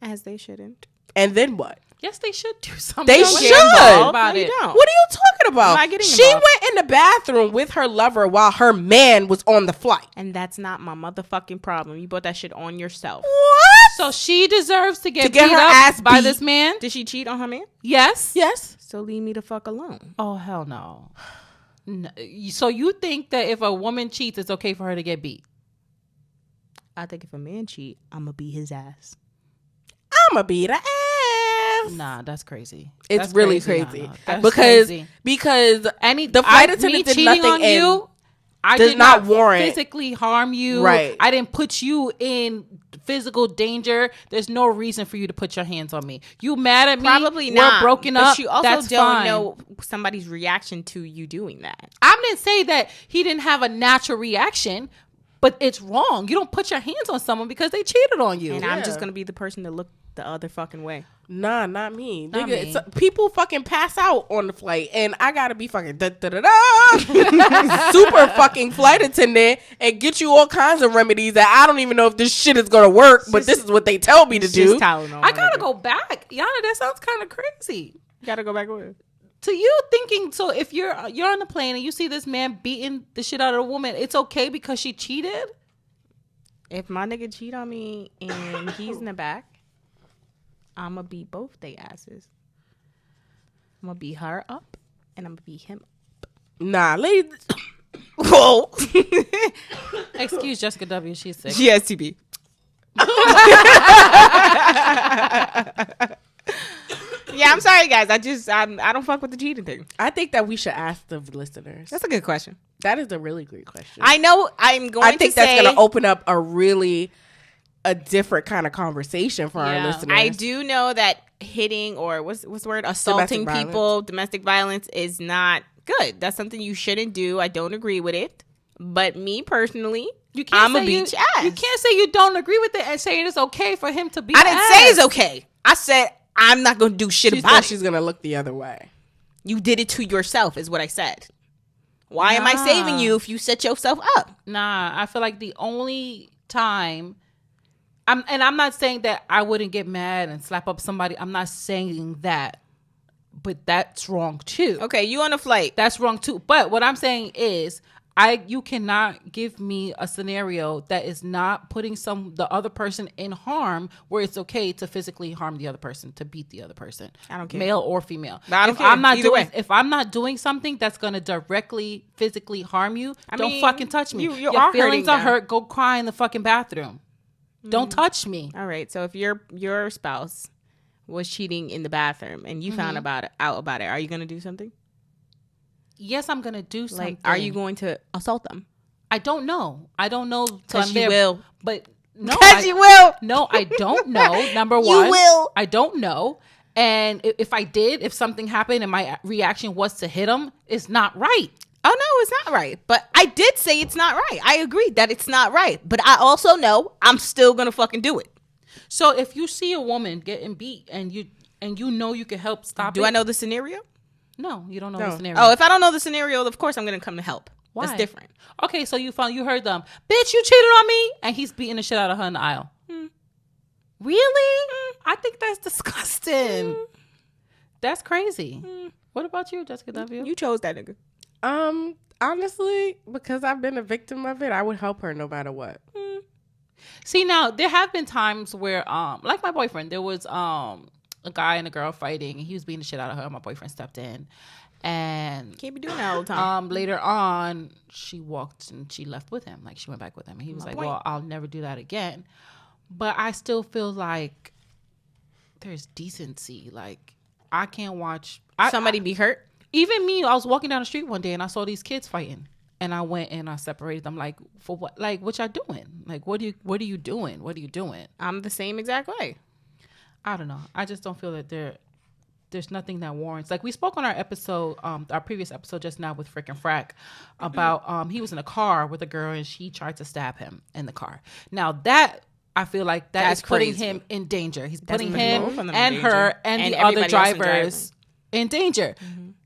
As they shouldn't. And then what? Yes, they should do something. They Don't should. get involved about No, you it. don't. What are you talking about? I'm not getting She involved. went in the bathroom with her lover while her man was on the flight. And that's not my motherfucking problem. You brought that shit on yourself. What? So she deserves to get, get beat her up ass by beat. this man? Did she cheat on her man? Yes. Yes. So leave me the fuck alone. Oh, hell no. No. So you think that if a woman cheats, it's okay for her to get beat? I think if a man cheat, I'ma beat his ass. I'ma beat her ass. Nah, that's crazy. It's That's really crazy. crazy. Nah, that's because crazy. because The flight attendant did nothing on and you. I does did not not warrant- physically harm you. Right. I didn't put you in physical danger. There's no reason for you to put your hands on me. You mad at me? Probably We're not. broken but up. you also That's don't fine. know somebody's reaction to you doing that. I didn't say that he didn't have a natural reaction, but it's wrong. You don't put your hands on someone because they cheated on you. And I'm Yeah. just gonna be the person to look the other fucking way. nah, not me. Not Nigga, me. it's- people fucking pass out on the flight, and I gotta be fucking super fucking flight attendant and get you all kinds of remedies that I don't even know if this shit is gonna work, but this is what they tell me to do. Just Tylenol. I gotta go back. Yana, that sounds kind of crazy. You gotta go back with. To you thinking, so if you're on the plane and you see this man beating the shit out of a woman, it's okay because she cheated? If my nigga cheat on me and he's in the back, I'ma beat both they asses. I'm gonna beat her up and I'm gonna beat him up. Nah, lady. Whoa. Excuse Jessica W. She's sick. GSTB. Yeah, I'm sorry, guys. I don't fuck with the cheating thing. I think that we should ask the listeners. That's a good question. That is a really great question. I know I'm going I think to that's say, going to open up a different kind of conversation for our Yeah. listeners. I do know that hitting or what's the word? Assaulting Domestic people, domestic violence is not good. That's something you shouldn't do. I don't agree with it. But me personally, I'm a say beat you, your ass. You can't say you don't agree with it and saying it's okay for him to beat I didn't ass. say it's okay. I said I'm not going to do shit She about said it. she's going to look the other way. You did it to yourself is what I said. Why am I Nah. saving you if you set yourself up? Nah, I feel like the only time I'm not saying that I wouldn't get mad and slap up somebody. I'm not saying that. But that's wrong too. Okay, you on a flight. That's wrong too. But what I'm saying is you cannot give me a scenario that is not putting the other person in harm where it's okay to physically harm the other person, to beat the other person. I don't care. Male or female. I don't If care. I'm not Either doing way. if I'm not doing something that's gonna directly physically harm you, don't mean, fucking touch me. you Your are feelings hurting are them. hurt, go cry in the fucking bathroom. Don't touch me. All right, so if your spouse was cheating in the bathroom and you found out about it, are you going to do something? Yes, I'm gonna do something. Like, are you going to assault them? I don't know. I don't know. So 'Cause I'm you there, will. But no, Because you will. No, I don't know. Number You one, will. I don't know. And if I did, if something happened and my reaction was to hit him, it's not right. Oh, no, it's not right. But I did say it's not right. I agree that it's not right. But I also know I'm still going to fucking do it. So if you see a woman getting beat and you know you can help stop it. Do I know the scenario? No, you don't know No. the scenario. Oh, if I don't know the scenario, of course I'm going to come to help. Why? That's different. Okay, so you heard them. Bitch, you cheated on me. And he's beating the shit out of her in the aisle. Really? I think that's disgusting. That's crazy. What about you, Jessica W? You chose that nigga. Honestly, because I've been a victim of it, I would help her no matter what. See, now there have been times where, like my boyfriend, there was a guy and a girl fighting, and he was beating the shit out of her. My boyfriend stepped in, and Can't be doing that all the time. later on, she walked and she left with him. Like she went back with him, and he was like, point. "Well, I'll never do that again." But I still feel like there's decency. Like I can't watch Somebody be hurt. even me, I was walking down the street one day and I saw these kids fighting. And I went and I separated them. Like, for what? Like, what y'all doing? Like, what are you doing? What are you doing? I'm the same exact way. I don't know. I just don't feel that there's nothing that warrants. Like, we spoke on our episode, our previous episode just now with Frickin' Frack about he was in a car with a girl and she tried to stab him in the car. Now that I feel like that's putting crazy. him in danger. He's That's putting putting both him of them in and danger. her and And the other everybody else drivers in danger.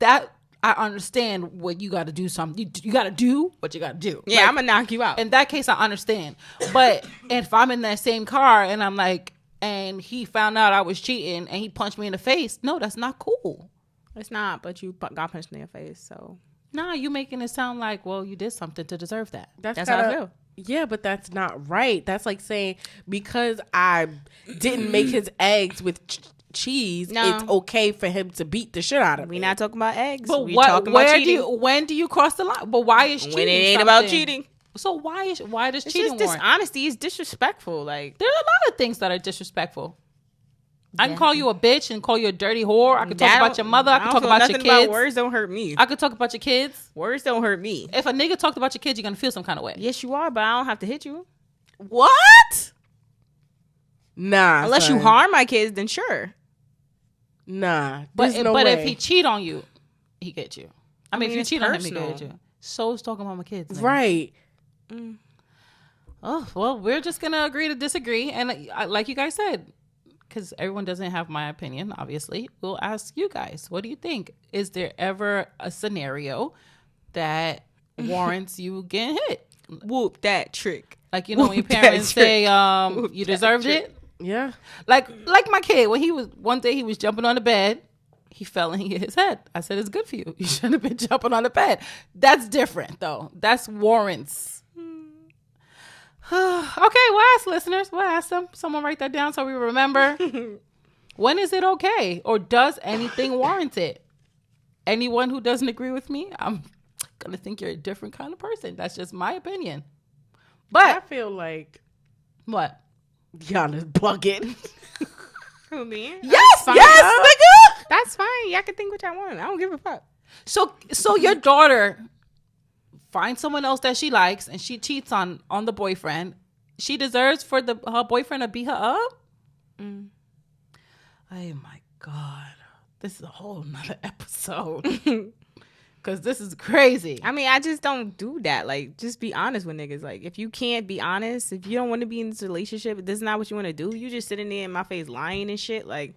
That I understand what you got to do. Something you got to do what you got to do. Yeah, Like, I'm gonna knock you out. in that case, I understand. But if I'm in that same car and I'm like, and he found out I was cheating and he punched me in the face, no, that's not cool. It's not, but you got punched in your face, so Nah, you making it sound like, well, you did something to deserve that. that's how I feel. Yeah, but that's not right. That's like saying because I didn't make his eggs with cheese, No. it's okay for him to beat the shit out of We me. not talking about eggs. But we talking about cheating. when do you cross the line? But why is cheating When it ain't about something? cheating. So why does It's cheating just warrant? dishonesty. It's disrespectful. Like There's a lot of things that are disrespectful. I can call you a bitch and call you a dirty whore. I can talk about your mother. I can talk about your nothing kids. About words don't hurt me. I could talk about your kids. Words don't hurt me. If a nigga talked about your kids, you're gonna feel some kind of way. Yes, you are, but I don't have to hit you What? Nah. unless you son. harm my kids. Then sure. Nah. But There's no but way. if he cheat on you, he get you. I mean, if mean, you it's cheat on him, personal. he get you. So is talking about my kids. nigga. Right. Oh well, we're just gonna agree to disagree, and like you guys said, because everyone doesn't have my opinion. Obviously, we'll ask you guys. What do you think? Is there ever a scenario that warrants you getting hit? Whoop that trick. Like, you know, when your Whoop that parents trick. say, Whoop you that deserved trick. it. Yeah. Like my kid, when one day he was jumping on the bed, he fell and he hit his head. I said, it's good for you. You shouldn't have been jumping on the bed. That's different though. That's warrants. Okay, we'll ask listeners. We'll ask them. Someone write that down so we remember. When is it okay? Or does anything warrant it? Anyone who doesn't agree with me, I'm going to think you're a different kind of person. That's just my opinion. I But feel like what? Yana's bugging. Who me? Yes, fine. yes, nigga. That's fine. Y'all can think what y'all want. I don't give a fuck. So your daughter finds someone else that she likes and she cheats on the boyfriend. She deserves for her boyfriend to beat her up? Oh my God. This is a whole nother episode. Because this is crazy. I mean, I just don't do that. Like, just be honest with niggas. Like, if you can't be honest, if you don't want to be in this relationship, if this is not what you want to do, you just sitting there in my face lying and shit. Like,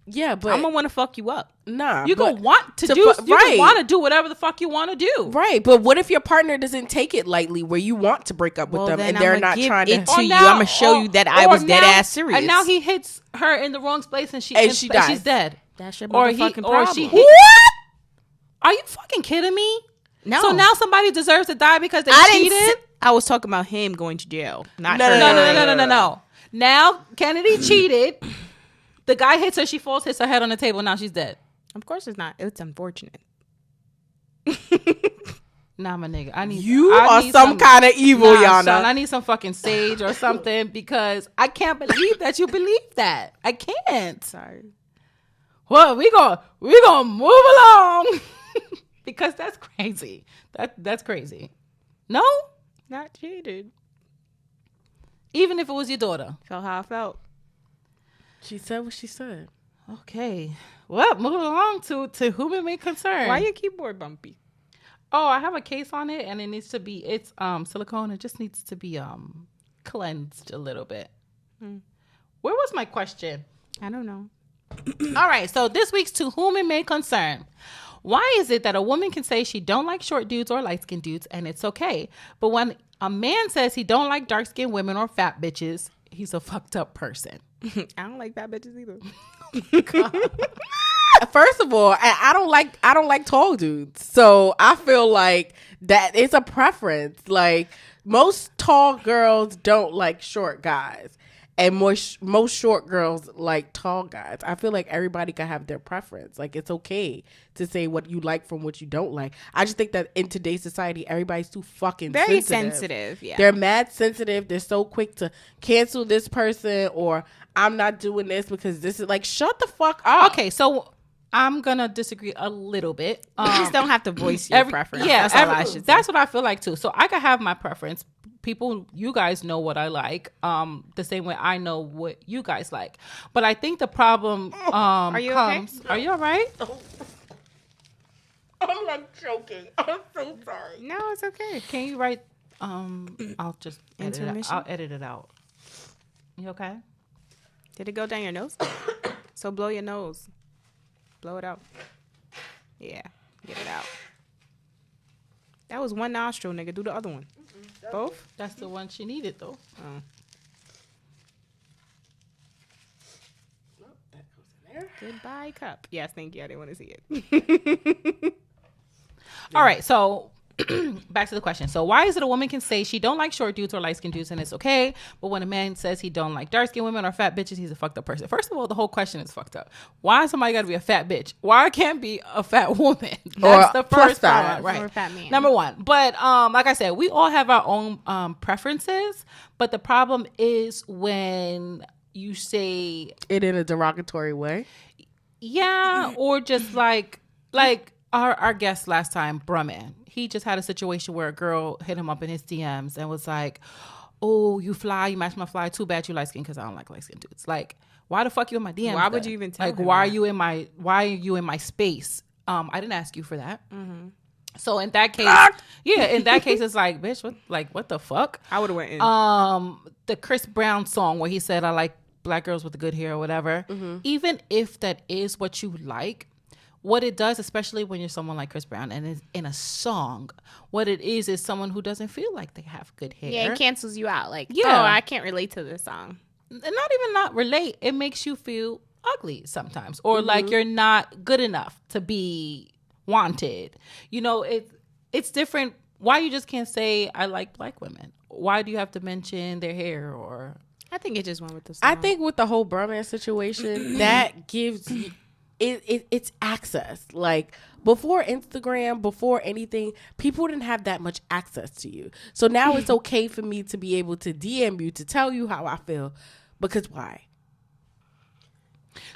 Yeah, but I'm gonna want to fuck you up. nah. You but- gonna want to to do, fu- you right. gonna want to do whatever the fuck you want to do. Right, but what if your partner doesn't take it lightly, where you want to break up with them and they're not trying to? it to you. I'm gonna show you that I was dead ass serious. And now he hits her in the wrong place and she dies. she's dead. That's your Or motherfucking or problem. she hit, What? Are you fucking kidding me? No. So now somebody deserves to die because they I cheated? didn't. I was talking about him going to jail, not No, her. No. Now Kennedy cheated. The guy hits her. She falls, hits her head on the table. Now she's dead. Of course, it's not. It's unfortunate. Nah, my nigga. I need You I are need some kind of evil, Nah, Yana. son, I need some fucking sage or something because I can't believe that you believe that. I can't. Sorry. Well, we gonna move along because that's crazy. That's crazy. No, Not cheated. even if it was your daughter. Felt how I felt. She said what she said. Okay. Well, moving along to whom it may concern. Why your keyboard bumpy? Oh, I have a case on it, and it needs to be it's silicone. It just needs to be cleansed a little bit. Where was my question? I don't know. All right, so this week's to whom it may concern. Why is it that a woman can say she don't like short dudes or light skinned dudes and it's okay, but when a man says he don't like dark skinned women or fat bitches, he's a fucked up person? I don't like fat bitches either. First of all, I don't like tall dudes, so I feel like that it's a preference. Like most tall girls don't like short guys, and most short girls like tall guys. I feel like everybody can have their preference. Like it's okay to say what you like from what you don't like. I just think that in today's society, everybody's too fucking Very sensitive. sensitive. Yeah. They're mad sensitive. They're so quick to cancel this person or I'm not doing this because this is like, shut the fuck up. Okay, so I'm gonna disagree a little bit. You just don't have to voice your preference. Yeah, that's all I should say. that's what I feel like too. So I can have my preference. People, you guys know what I like. The same way I know what you guys like. But I think the problem Are you okay? comes. Are you all right? I'm like choking. I'm so sorry. No, it's okay. Can you write? I'll just edit it. Intermission? I'll edit it out. You okay? Did it go down your nose? So blow your nose. Blow it out. Yeah, get it out. That was one nostril, nigga. Do the other one. Both? That's the one she needed though. Oh. That goes in there. Goodbye, cup. Yes, thank you. I didn't want to see it. All right, so back to the question. So why is it a woman can say she don't like short dudes or light skinned dudes and it's okay, but when a man says he don't like dark skinned women or fat bitches, he's a fucked up person? First of all, the whole question is fucked up. Why somebody got to be a fat bitch? Why it can't be a fat woman? That's the plus first problem, size. right? Or a fat man. Number one. But like I said, we all have our own preferences, but the problem is when you say It in a derogatory way. yeah, or just like our guest last time, Brumman. He just had a situation where a girl hit him up in his DMs and was like, "Oh, you fly, you match my fly. Too bad you light skin because I don't like light skin dudes." Like, why the fuck you in my DMs? Why would then? you even tell like? him Why that? are you in my space? I didn't ask you for that. So in that case, in that case, it's like, bitch, what the fuck? I would have went in. The Chris Brown song where he said, "I like black girls with the good hair" or whatever. Even if that is what you like, what it does, especially when you're someone like Chris Brown and is in a song, what it is someone who doesn't feel like they have good hair. Yeah, it cancels you out. Like, Yeah. oh, I can't relate to this song. And not relate. It makes you feel ugly sometimes, or like you're not good enough to be wanted. You know, it's different. Why you just can't say I like black women? Why do you have to mention their hair? Or I think it just went with the song. I think with the whole bromance situation, that gives you it's access. Like before Instagram, before anything, people didn't have that much access to you. So now it's okay for me to be able to DM you to tell you how I feel. Because why?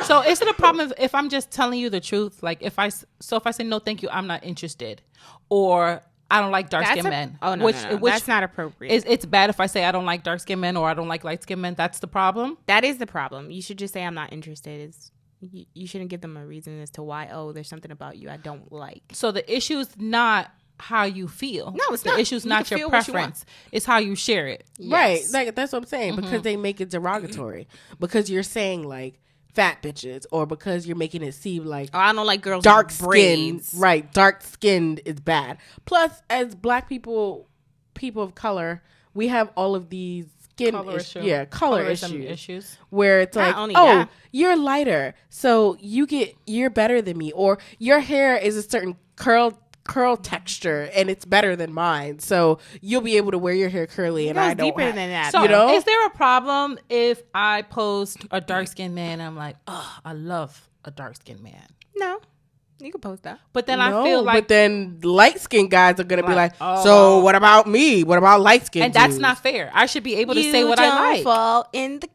So is it a problem if I'm just telling you the truth? Like if I say no, thank you, I'm not interested, or I don't like dark skinned men. Oh no, no. That's not appropriate. It's bad if I say I don't like dark skinned men or I don't like light skinned men. That's the problem. That is the problem. You should just say I'm not interested. You shouldn't give them a reason as to why. Oh, there's something about you I don't like. So the issue is not how you feel. No, it's the not. issue is You not can your feel what you preference. It's how you share it. Right. Yes. Like that's what I'm saying. Because they make it derogatory. Because you're saying like fat bitches, or because you're making it seem like Oh, I don't like girls dark with skin, braids. right? Dark skinned is bad. Plus, as black people of color, we have all of these skin Color issues. issue. Yeah, color Colorism issues. Where it's Not like, only oh, that. you're lighter, so you're better than me, or your hair is a certain curl texture and it's better than mine, so you'll be able to wear your hair curly and It goes I don't. deeper than that. So You know? is there a problem if I post a dark skinned man and I'm like, oh, I love a dark skinned man? No, you can post that. But then No, I feel like but then light skinned guys are gonna be like, oh, so what about me? What about light skinned? and that's not fair. I should be able to say what I like. fall in the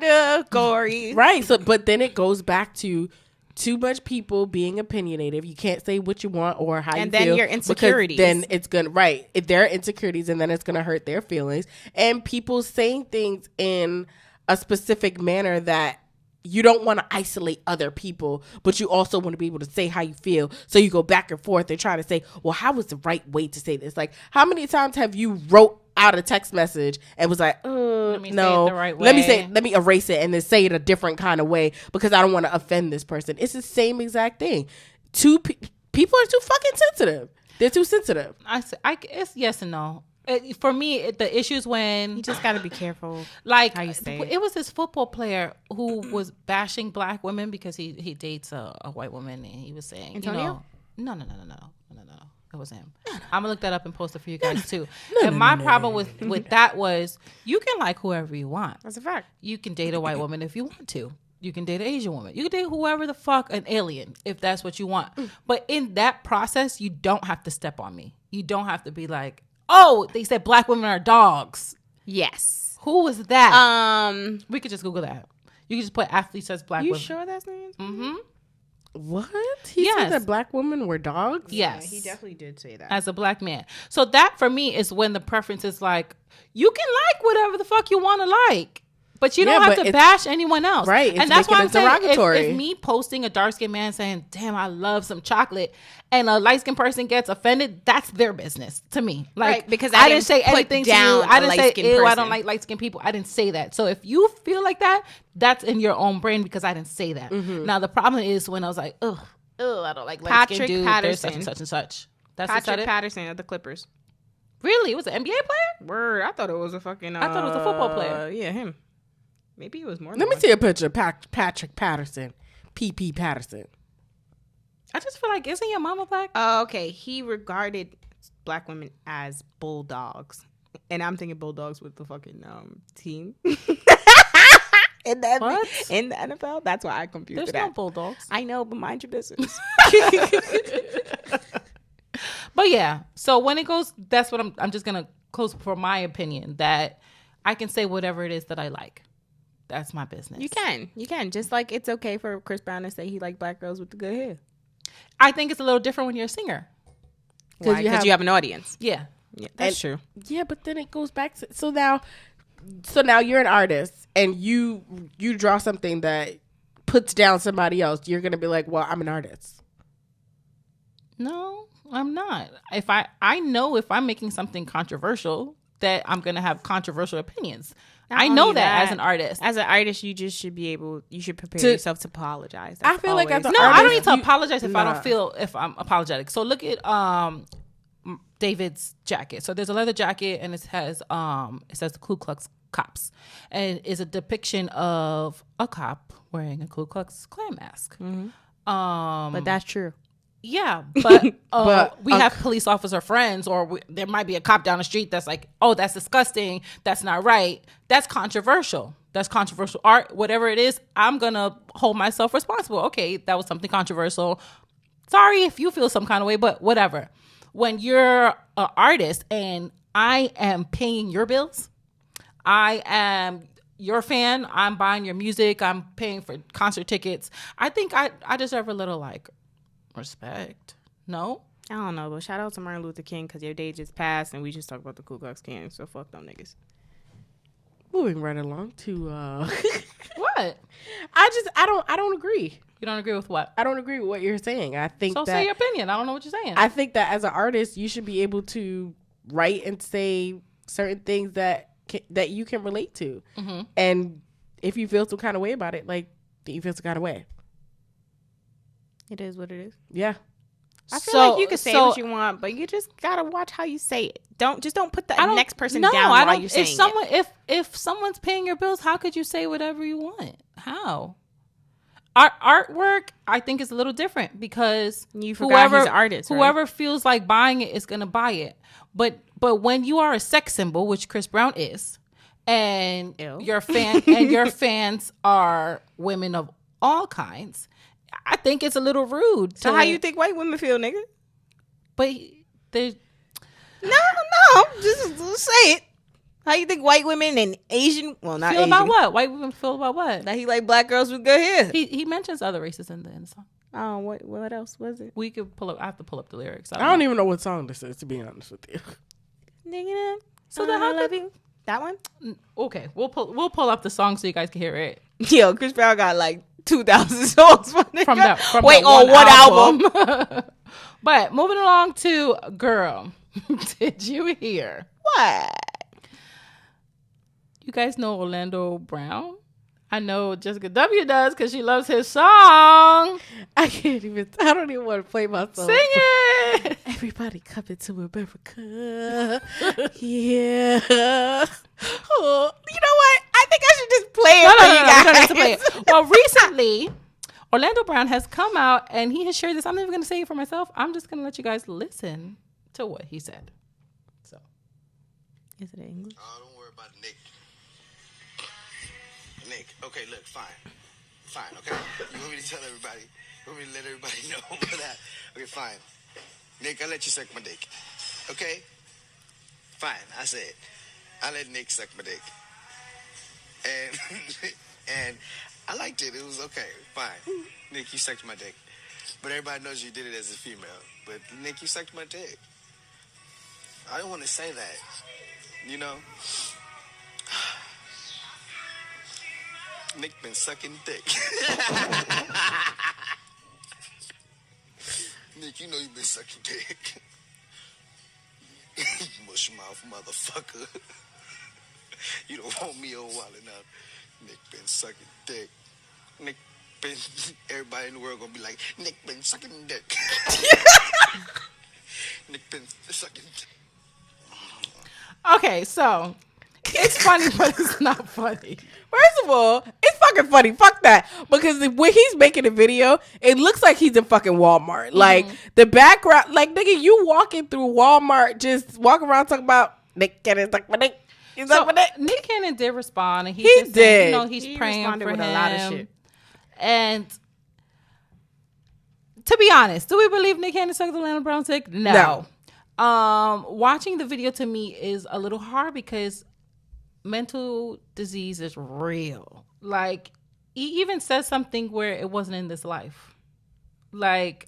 category. right. So, but then it goes back to too much people being opinionated. You can't say what you want or how And you then feel. your because insecurities. Then it's gonna if there are insecurities, and then it's gonna hurt their feelings. And people saying things in a specific manner that you don't want to isolate other people, but you also want to be able to say how you feel. So you go back and forth and try to say, well, how was the right way to say this? Like, how many times have you wrote out a text message and was like, Let me say no, it the right let way. me erase it and then say it a different kind of way because I don't want to offend this person. It's the same exact thing. People are too fucking sensitive. They're too sensitive. It's yes and no. For me, the issues when You just got to be careful. like how you say it was this football player who was bashing black women because he dates a white woman, and he was saying, Antonio? no, it was him. I'm gonna look that up and post it for you guys too. And my problem with that was you can like whoever you want. That's a fact. You can date a white woman if you want to. You can date an Asian woman. You can date whoever the fuck, an alien, if that's what you want. But in that process, you don't have to step on me. You don't have to be like, oh, they said black women are dogs. Yes. Who was that? You We could just Google that. You can just put athlete says black women. sure that's names? Mm-hmm. What? He Yes. said that black women were dogs? Yes. He definitely did say that. As a black man. So that for me is when the preference is like, you can like whatever the fuck you want to like. But you don't Yeah, have but to it's- bash anyone else. Right, it's And that's why I'm making it saying derogatory. if me posting a dark skinned man saying, damn, I love some chocolate, and a light skinned person gets offended, that's their business to me. Like, Right, because I I didn't say didn't put anything to you. down I a didn't say, light-skinned ew, I person. don't like light skinned people. I didn't say that. So if you feel like that, that's in your own brain because I didn't say that. Now, the problem is when I was like, ugh, I don't like light skinned Patrick dude. There's such Patterson. and such and such. That's what said Patrick it? Patterson of the Clippers. Really? It was an NBA player? Word. I thought it was a fucking. I thought it was a football player. Yeah, him. Maybe it was more. Let me see a picture of Patrick Patterson. P.P. Patterson. I just feel like, isn't your mama black? Oh, okay. He regarded black women as bulldogs, and I'm thinking bulldogs with the fucking team. in the What? in the NFL? That's why I confused There's it. no out. bulldogs. I know, but mind your business. But yeah, so when it goes, that's what I'm just going to close for my opinion that I can say whatever it is that I like. That's my business. You can. Just like it's okay for Chris Brown to say he liked black girls with the good hair. I think it's a little different when you're a singer. Why? Because you have an audience. Yeah. Yeah, that's true. Yeah, but then it goes back to so now you're an artist and you draw something that puts down somebody else. You're gonna be like, well, I'm an artist. No, I'm not. If I know if I'm making something controversial that I'm going to have controversial opinions. Not I know only that as an artist. As an artist, you just should be able. You should prepare To- yourself to apologize. I feel like as always- an No, I don't need artist, to you- apologize if I Nah. don't feel if I'm apologetic. So look at David's jacket. So there's a leather jacket and it says the Ku Klux Cops, and it's a depiction of a cop wearing a Ku Klux Klan mask. but that's true. Yeah, but, But we have police officer friends, or there might be a cop down the street that's like, oh, that's disgusting. That's not right. That's controversial. That's controversial art. Whatever it is, I'm going to hold myself responsible. Okay, that was something controversial. Sorry if you feel some kind of way, but whatever. When you're an artist and I am paying your bills, I am your fan, I'm buying your music, I'm paying for concert tickets, I think I deserve a little like respect. No? I don't know, but shout out to Martin Luther King because your day just passed and we just talked about the Ku Klux Klan. So fuck them niggas. Moving right along to What? I don't agree. You don't agree with what? I don't agree with what you're saying. I think So that say your opinion. I don't know what you're saying. I think that as an artist, you should be able to write and say certain things that you can relate to. Mm-hmm. And if you feel some kind of way about it, like, then you feel some kind of way. It is what it is. Yeah. I feel like you can say what you want, but you just gotta watch how you say it. Don't put the next person down while you're saying If someone's paying your bills, how could you say whatever you want? How? Artwork, I think, is a little different because You forgot he's an artist, right? whoever feels like buying it is gonna buy it. But when you are a sex symbol, which Chris Brown is, and Ew. your fans are women of all kinds, I think it's a little rude. So how you think white women feel, nigga? But they. No, just say it. How you think white women and Asian, well, not Feel Asian, about what? White women feel about what? that he like black girls with good hair? He mentions other races in the song. Oh, what else was it? We could pull up. I have to pull up the lyrics. I don't even know what song this is, to be honest with you. Nigga, So then how love could- you? That one? Okay, we'll pull up the song so you guys can hear it Yo, Chris Brown got like 2,000 songs from from that. Wait, on one album? But moving along to Girl. Did you hear? What? You guys know Orlando Brown? I know Jessica W does because she loves his song. I don't even want to play my song. Sing it. Everybody coming to America. Yeah. Oh, you know what? I think I should just play it No, for no, you no, guys. we don't need to play it. Well, recently, Orlando Brown has come out and he has shared this. I'm not even going to say it for myself. I'm just going to let you guys listen to what he said. So, Is it English? Oh, don't worry about Nick. Nick, okay, look, fine, okay? You want me to tell everybody? You want me to let everybody know about that? Okay, fine. Nick, I'll let you suck my dick. Okay? Fine, I said. I let Nick suck my dick. And and I liked it. It was okay. Fine. Nick, you sucked my dick. But everybody knows you did it as a female. But Nick, you sucked my dick. I didn't want to say that. You know? Nick been sucking dick. Nick, you know you been sucking dick. Mush mouth motherfucker. You don't want me on wallet now. Nick been sucking dick. Nick been, everybody in the world gonna be like, Nick been sucking dick. Nick been sucking dick. Okay, so It's funny, but it's not funny. First of all, it's fucking funny. Fuck that. Because when he's making a video, it looks like he's in fucking Walmart. Like, the background, like, nigga, you walking through Walmart, just walking around talking about Nick Cannon, like, my Nick. So Nick Cannon did respond, and he did. said, you know, he's He praying responded for with him. a lot of shit. And to be honest, do we believe Nick Cannon sucked the Lana Brown dick? No. Watching the video to me is a little hard because mental disease is real. Like, he even says something where it wasn't in this life. Like,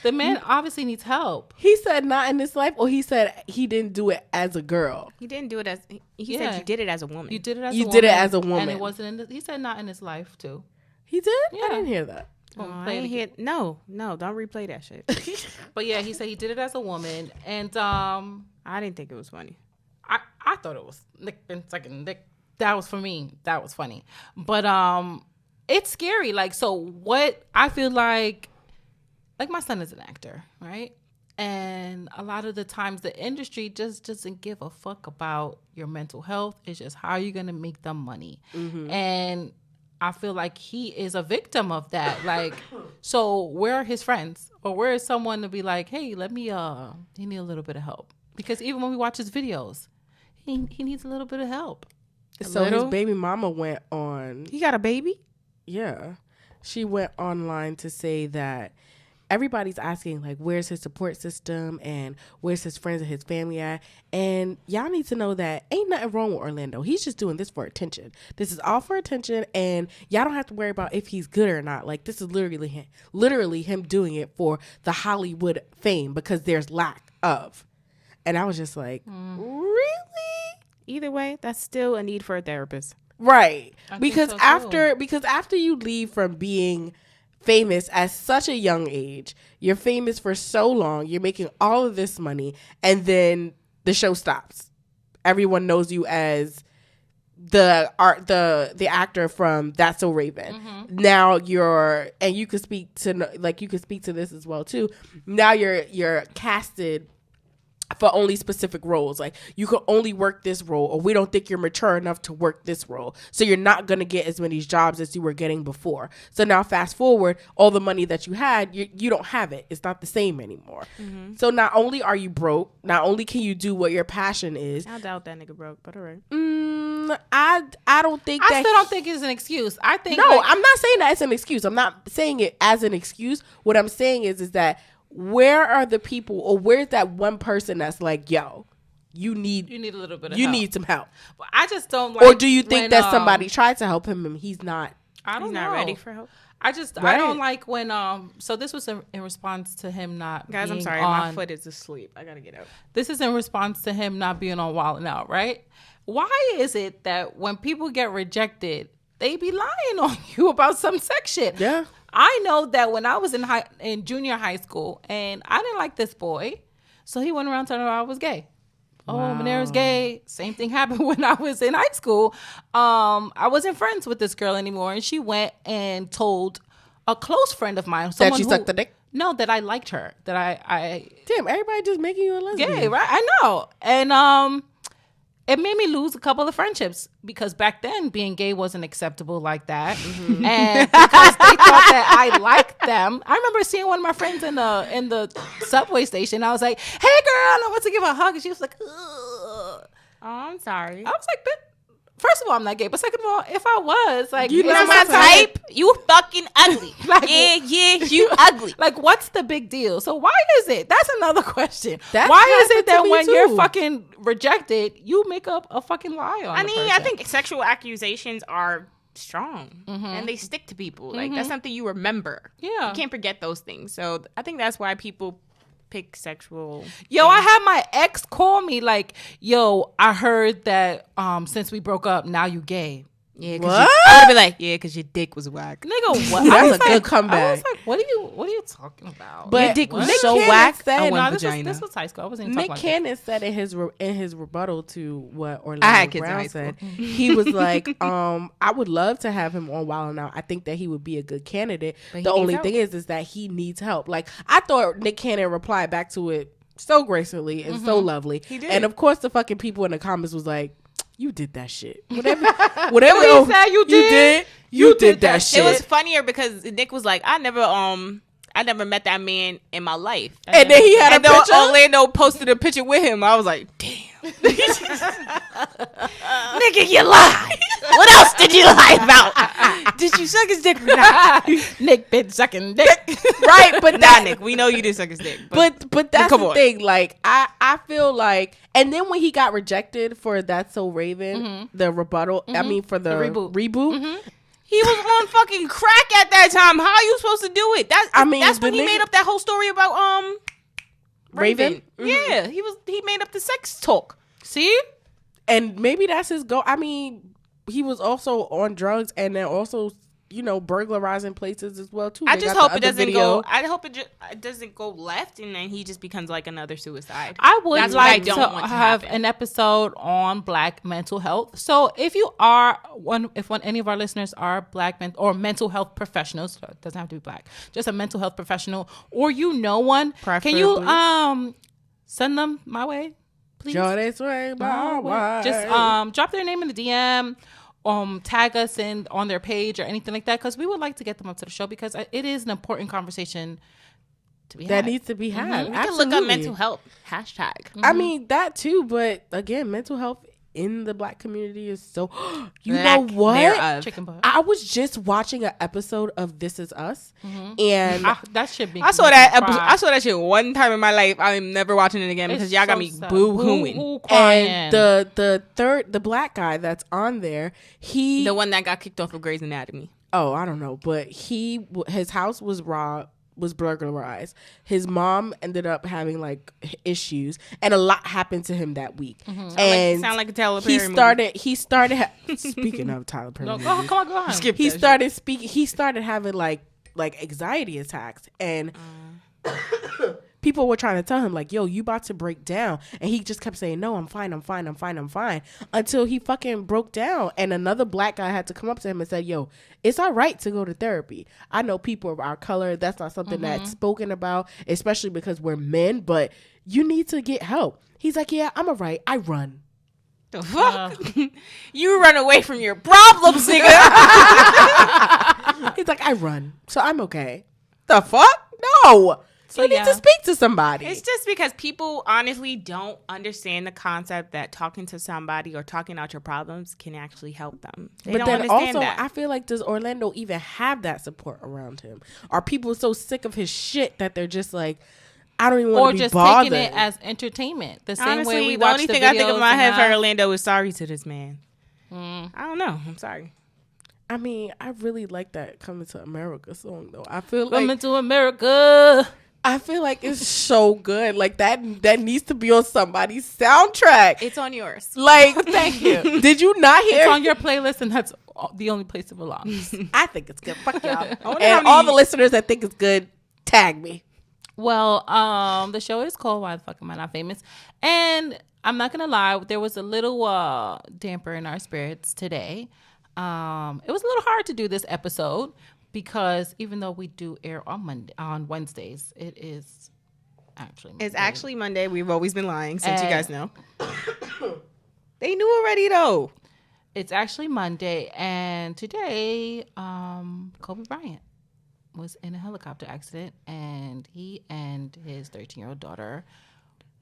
the man obviously needs help. He said not in this life, or he said he didn't do it as a girl. He didn't do it as he Yeah. said. You did it as a woman. You did it as You a woman. did it as a woman. And it wasn't in this. He said not in his life, too. He did? Yeah. I didn't hear that. Oh, Well, I play it ain't again. hear, no, don't replay that shit. But yeah, he said he did it as a woman. And I didn't think it was funny. I thought it was Nick been sucking dick. That was for me. That was funny. But it's scary. Like, so what I feel like my son is an actor, right? And a lot of the times the industry just doesn't give a fuck about your mental health. It's just how you're gonna make the money. And I feel like he is a victim of that. Like, so where are his friends? Or where is someone to be like, hey, let me he need a little bit of help. Because even when we watch his videos, he needs a little bit of help. So his baby mama went on. He got a baby? Yeah. She went online to say that everybody's asking, like, where's his support system and where's his friends and his family at? And y'all need to know that ain't nothing wrong with Orlando. He's just doing this for attention. This is all for attention, and y'all don't have to worry about if he's good or not. Like, this is literally him doing it for the Hollywood fame because there's lack of. And I was just like, really? Either way, that's still a need for a therapist. Right. I think Because so, too. after you leave from being famous at such a young age, you're famous for so long, you're making all of this money, and then the show stops. Everyone knows you as the actor from That's So Raven. Now you could speak to this as well too. Now you're casted for only specific roles. Like, you can only work this role, or we don't think you're mature enough to work this role. So you're not going to get as many jobs as you were getting before. So now fast forward, all the money that you had, you don't have it. It's not the same anymore. So not only are you broke, not only can you do what your passion is. I doubt that nigga broke, but all right. I don't think that. I still don't think it's an excuse. I think No, I'm not saying that it's an excuse. I'm not saying it as an excuse. What I'm saying is that where are the people, or where's that one person that's like, yo, you need a little bit of you help. need some help? But I just don't like. Or do you think when, that somebody tried to help him and he's not? I don't He's know. not ready for help. I Right. don't like when so this was in response to him not Guys, being I'm sorry. on, My foot is asleep. I gotta get up. This is in response to him not being on Wild 'N Out, right? Why is it that when people get rejected, they be lying on you about some sex shit? Yeah. I know that when I was in junior high school and I didn't like this boy, so he went around telling me I was gay. Oh, Monera's gay. Same thing happened when I was in high school. I wasn't friends with this girl anymore, and she went and told a close friend of mine, That you sucked the dick? No, that I liked her. That I Damn, everybody just making you a lesbian. gay, right? I know. And it made me lose a couple of friendships because back then being gay wasn't acceptable like that. And because they thought that I liked them. I remember seeing one of my friends in the subway station. I was like, hey girl, I want to give her a hug. And she was like, ugh. Oh, I'm sorry. I was like, first of all, I'm not gay. But second of all, if I was, like, You it's know my my type. You fucking ugly. Like, you ugly. Like, what's the big deal? So why is it? That's another question. That Why is it happened to that me when too. you're fucking rejected, you make up a fucking lie on I the mean, I person? think sexual accusations are strong and they stick to people. Like, Mm-hmm. that's something you remember. Yeah. You can't forget those things. So I think that's why people pick sexual. Yo, I had my ex call me like, yo, I heard that since we broke up, now you gay. Yeah, What? I would be like, yeah, because your dick was whack. Nigga, what? That's I was a good like, comeback. I was like, what are you talking about? But Your dick was Nick so Cannon whack, said- I No, want this vagina. was high school. I wasn't even Nick talking about Cannon said in his rebuttal to what I Orlando had kids in Brown high school. said, he was like, I would love to have him on Wild 'N Out. I think that he would be a good candidate. But he The needs only help. thing is that he needs help. Like, I thought Nick Cannon replied back to it so gracefully and so lovely. He did. And of course, the fucking people in the comments was like, you did that shit. Whatever he said you did. You did that shit. It was funnier because Nick was like, I never met that man in my life. And then he had a And then picture. Orlando posted a picture with him. I was like, damn. Nigga, you lied. What else did you lie about? Did you suck his dick or not? Nick been sucking dick. Right, but Nah, that, Nick, we know you didn't suck his dick. But that's come the on. thing. Like, I feel like, and then when he got rejected for That's So Raven, the rebuttal, I mean for the reboot. he was on fucking crack at that time. How are you supposed to do it? I mean, that's when the he nigga- made up that whole story about Raven? Yeah, he made up the sex talk. See? and maybe that's his goal. I mean, he was also on drugs and then also, you know, burglarizing places as well too. I They just got the hope it other doesn't video. go. I hope it doesn't go left, and then he just becomes like another suicide. I would That's what I like don't to want to have happen. an episode on Black mental health. So if you are any of our listeners are Black or mental health professionals, so it doesn't have to be Black, just a mental health professional, or you know one, can you Preferably. send them my way, please? Jordan's way, my way. Just drop their name in the DM. Tag us in on their page or anything like that, because we would like to get them up to the show, because it is an important conversation to be that had. needs to be had. We can look up mental health hashtag. I mean that too, but again, mental health in the Black community is so. You Lack know what? thereof. Chicken butt. I was just watching an episode of This Is Us, and That should be. I saw that episode. I saw that shit one time in my life. I'm never watching it again because It's y'all got so me sad. boo hooing. Boo-hoo crying. and the Black guy that's on there, he The one that got kicked off of Grey's Anatomy. oh, I don't know, but his house was burglarized. His mom ended up having like issues, and a lot happened to him that week. And Sound like a Tyler Perry he started speaking of Tyler Perry, No, go on, come on. Skip he that started speaking. He started having like anxiety attacks, and people were trying to tell him like, "Yo, you about to break down," and he just kept saying, "No, I'm fine, I'm fine, I'm fine, I'm fine," until he fucking broke down. And another Black guy had to come up to him and say, "Yo, it's all right to go to therapy. I know people of our color. That's not something that's spoken about, especially because we're men. But you need to get help." He's like, "Yeah, I'm all right. I run." The fuck? You run away from your problems, nigga. He's like, "I run, so I'm okay." The fuck? No. So you need to speak to somebody. It's just because people honestly don't understand the concept that talking to somebody or talking out your problems can actually help them. They But don't then understand also, that. I feel like, does Orlando even have that support around him? Are people so sick of his shit that they're just like, I don't even Or want to be just bothered? taking it as entertainment. The same Honestly, way we the watch only the thing I think videos in my and head for that. Orlando is sorry to this man. I don't know. I'm sorry. I mean, I really like that "Coming to America" song though. I feel Coming like to America. it's so good. Like that needs to be on somebody's soundtrack. It's on yours. Like, thank you. Did you not hear? It's on your playlist, and that's the only place it belongs. I think it's good. Fuck y'all. wonder And how all many- the listeners that think it's good, tag me. Well, the show is called Why the Fuck Am I Not Famous? And I'm not gonna lie, there was a little damper in our spirits today. It was a little hard to do this episode because even though we do air on Wednesdays, it is actually It's Monday. actually Monday. We've always been lying since you Uh, guys know. They knew already though. It's actually Monday, and today, Kobe Bryant was in a helicopter accident, and he and his 13-year-old daughter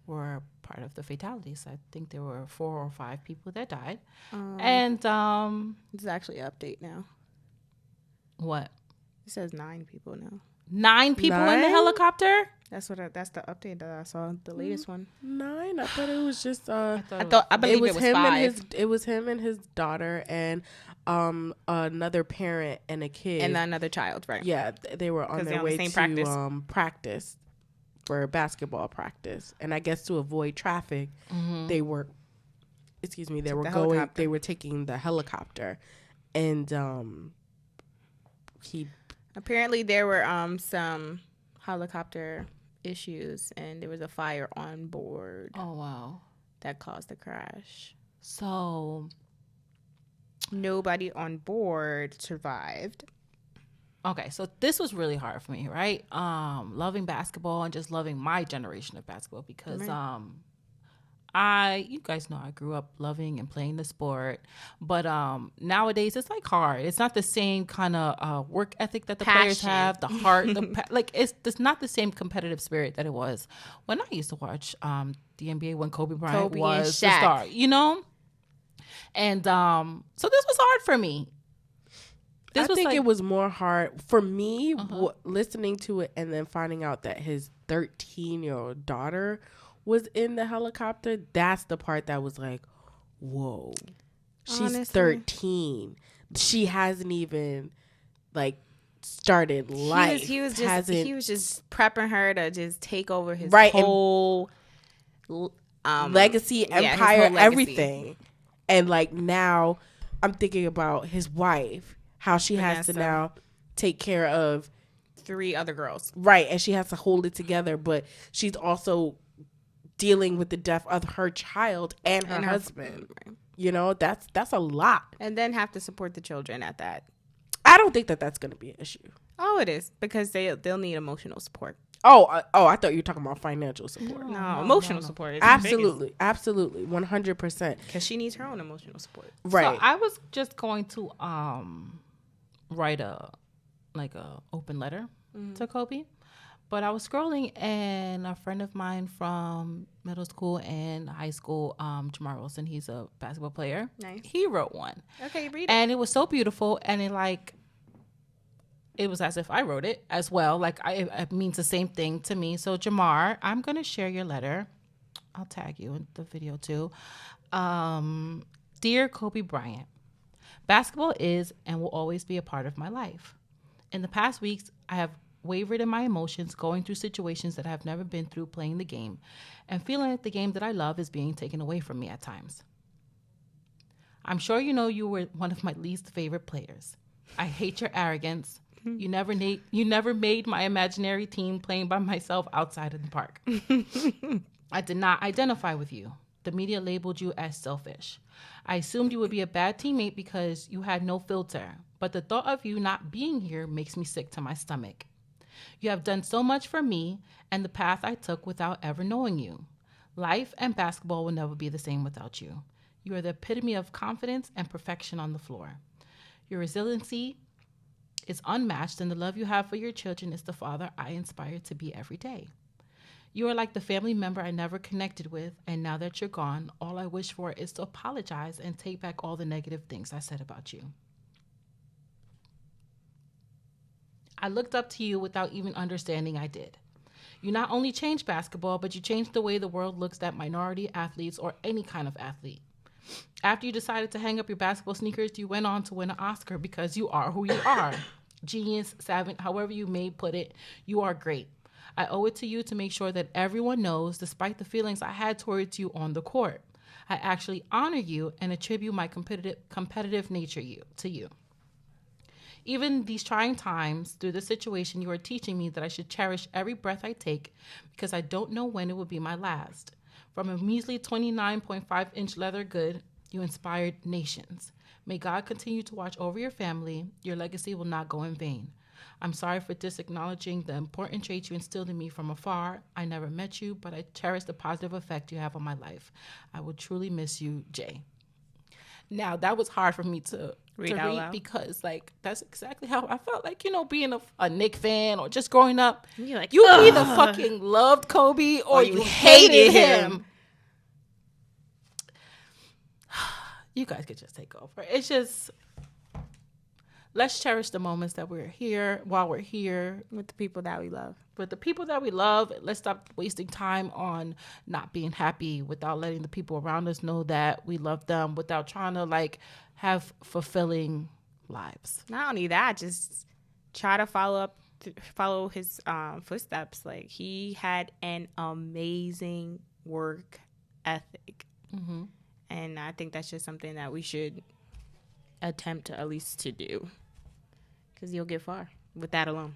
were part of the fatalities. I think there were 4 or 5 people that died. And This is actually an update now. what? It says 9 people now. 9 people in the 9? helicopter. That's the update that I saw. The latest one. 9. I thought it was just. I believe it was him 5. It was him and his daughter and another parent and a kid And another child, right? Yeah, they were on 'Cause their they're on way the same to practice for basketball practice, and I guess to avoid traffic, they were. Excuse me. They were going. helicopter. They were taking the helicopter, and he. Apparently, there were some helicopter issues, and there was a fire on board Oh wow. that caused the crash. So Nobody on board survived. okay, so this was really hard for me, right? Loving basketball and just loving my generation of basketball because you guys know I grew up loving and playing the sport, but nowadays it's like hard. It's not the same kind of work ethic that the players Passion. have, the heart, it's not the same competitive spirit that it was when I used to watch the NBA when Kobe Bryant Kobe and was the Shaq. star, you know? And so this was hard for me. I think it was more hard for me listening to it and then finding out that his 13-year-old daughter was in the helicopter. That's the part that was like, whoa, she's Honestly. 13. She hasn't even like started life. He was just prepping her to just take over his Right, and whole legacy, yeah, his empire, whole legacy. everything. And like now I'm thinking about his wife, how she has to Vanessa. now take care of 3 other girls. right, and she has to hold it together, but she's also dealing with the death of her child and her husband. You know, that's a lot. And then have to support the children at that. I don't think that that's going to be an issue. Oh, it is, because they'll need emotional support. I thought you were talking about financial support. No, emotional support is Absolutely, 100%. because she needs her own emotional support. Right. So I was just going to write a open letter to Kobe, but I was scrolling and a friend of mine from middle school and high school, Jamar Wilson, he's a basketball player. Nice. He wrote one, Okay, read it. and it was so beautiful, and it was as if I wrote it as well. Like it means the same thing to me. So Jamar, I'm gonna share your letter. I'll tag you in the video too. Dear Kobe Bryant, basketball is and will always be a part of my life. In the past weeks, I have wavered in my emotions, going through situations that I have never been through playing the game, and feeling like the game that I love is being taken away from me at times. I'm sure you know you were one of my least favorite players. I hate your arrogance. You never made my imaginary team playing by myself outside in the park. I did not identify with you. The media labeled you as selfish. I assumed you would be a bad teammate because you had no filter, but the thought of you not being here makes me sick to my stomach. You have done so much for me and the path I took without ever knowing you. Life and basketball will never be the same without you. You are the epitome of confidence and perfection on the floor. Your resiliency is unmatched, and the love you have for your children is the father I inspire to be every day. You are like the family member I never connected with, and now that you're gone, all I wish for is to apologize and take back all the negative things I said about you. I looked up to you without even understanding I did. You not only changed basketball, but you changed the way the world looks at minority athletes or any kind of athlete. After you decided to hang up your basketball sneakers, you went on to win an Oscar because you are who you are. Genius, savant, however you may put it, you are great. I owe it to you to make sure that everyone knows, despite the feelings I had towards you on the court, I actually honor you and attribute my competitive nature to you. Even these trying times, through the situation, you are teaching me that I should cherish every breath I take because I don't know when it will be my last. From a measly 29.5-inch leather good, you inspired nations. May God continue to watch over your family. Your legacy will not go in vain. I'm sorry for disacknowledging the important traits you instilled in me from afar. I never met you, but I cherish the positive effect you have on my life. I will truly miss you, Jay. Now, that was hard for me to read because, like, that's exactly how I felt. Like, you know, being a Knick fan or just growing up, You're like, you either fucking loved Kobe or you hated him. You guys could just take over. It's just let's cherish the moments that we're here while we're here With the people that we love. with the people that we love. Let's stop wasting time on not being happy without letting the people around us know that we love them, without trying to like have fulfilling lives. Not only that, just try to follow his footsteps. Like, he had an amazing work ethic. Mm-hmm. And I think that's just something that we should attempt to at least to do, because you'll get far with that alone.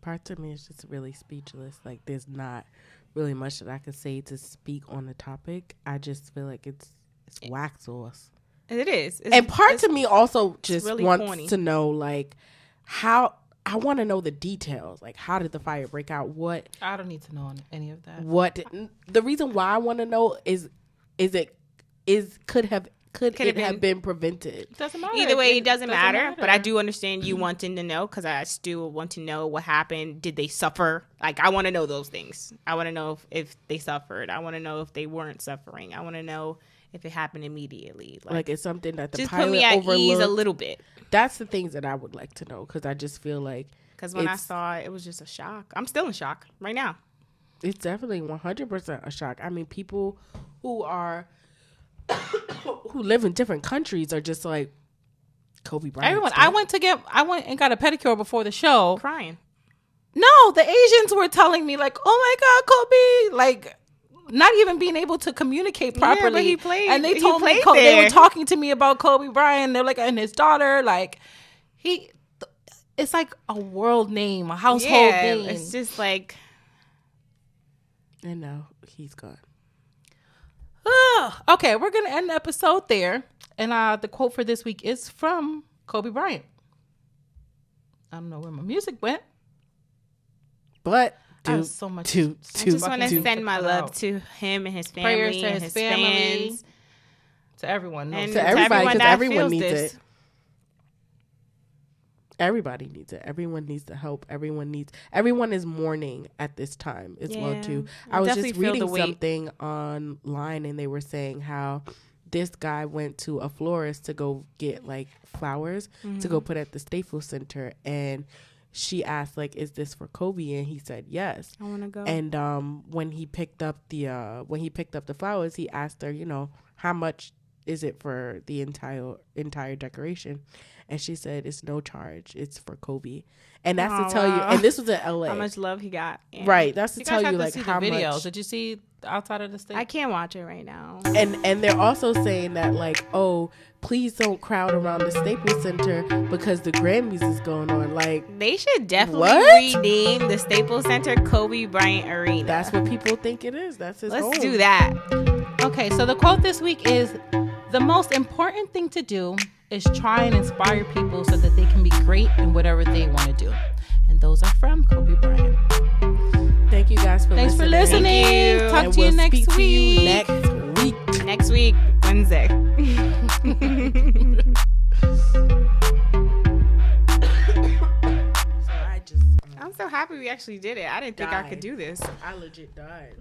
Parts of me is just really speechless. Like, there's not really much that I could say to speak on the topic. I just feel like it's wax sauce. It is. And parts of me also just really wants corny. to know, like, how. I want to know the details. Like, how did the fire break out? What I don't need to know any of that. the reason why I want to know is could it have been prevented? Doesn't matter. Either way, it doesn't matter. But I do understand you wanting to know, because I still want to know what happened. Did they suffer? Like, I want to know those things. I want to know if they suffered. I want to know if they weren't suffering. I want to know if it happened immediately. Like, it's something that the just pilot put me at overlooked. ease a little bit. That's the things that I would like to know, because I just feel like Because when I saw it, it was just a shock. I'm still in shock right now. it's definitely 100% a shock. I mean, people who are who live in different countries are just like Kobe Bryant. Everyone, I went and got a pedicure before the show. Crying. No, the Asians were telling me like, "Oh my God, Kobe!" Like, not even being able to communicate properly. Yeah, but he played. And they He told me played they there. were talking to me about Kobe Bryant. They're like, and his daughter, like, it's like a world name, a household name. It's just like, And now he's gone. Okay, we're gonna end the episode there. And the quote for this week is from Kobe Bryant. I don't know where my music went. But I have so much. I just want to do. send my Cut love out. to him and his family, Prayers to and his family, fans, to everyone. and To everybody, 'cause that everyone feels needs this. it. Everybody needs it. Everyone needs the help. Everyone is mourning at this time as well Yeah. too. I I was definitely just feel reading the weight. something online, and they were saying how this guy went to a florist to go get like flowers to go put at the Staples Center, and she asked like, "Is this for Kobe?" And he said yes. I want to go. And when he picked up the flowers, he asked her, you know, how much is it for the entire decoration? And she said, it's no charge. It's for Kobe. And that's Oh, to tell you, wow. and this was in LA. How much love he got. Yeah. Right. That's to You tell guys have you to like see how the videos. much. Did you see outside of the state? I can't watch it right now. And they're also saying that like, oh, please don't crowd around the Staples Center because the Grammys is going on. Like, They should definitely What? rename the Staples Center Kobe Bryant Arena. that's what people think it is. That's his Let's home. do that. Okay, so the quote this week is, the most important thing to do is try and inspire people so that they can be great in whatever they want to do. And those are from Kobe Bryant. Thank you guys for Thanks for listening. listening. Thank you. Talk And to you we'll next speak to you week. next week. Next week, Wednesday. So I just I'm so happy we actually did it. I didn't think I Died. could do this. I legit died.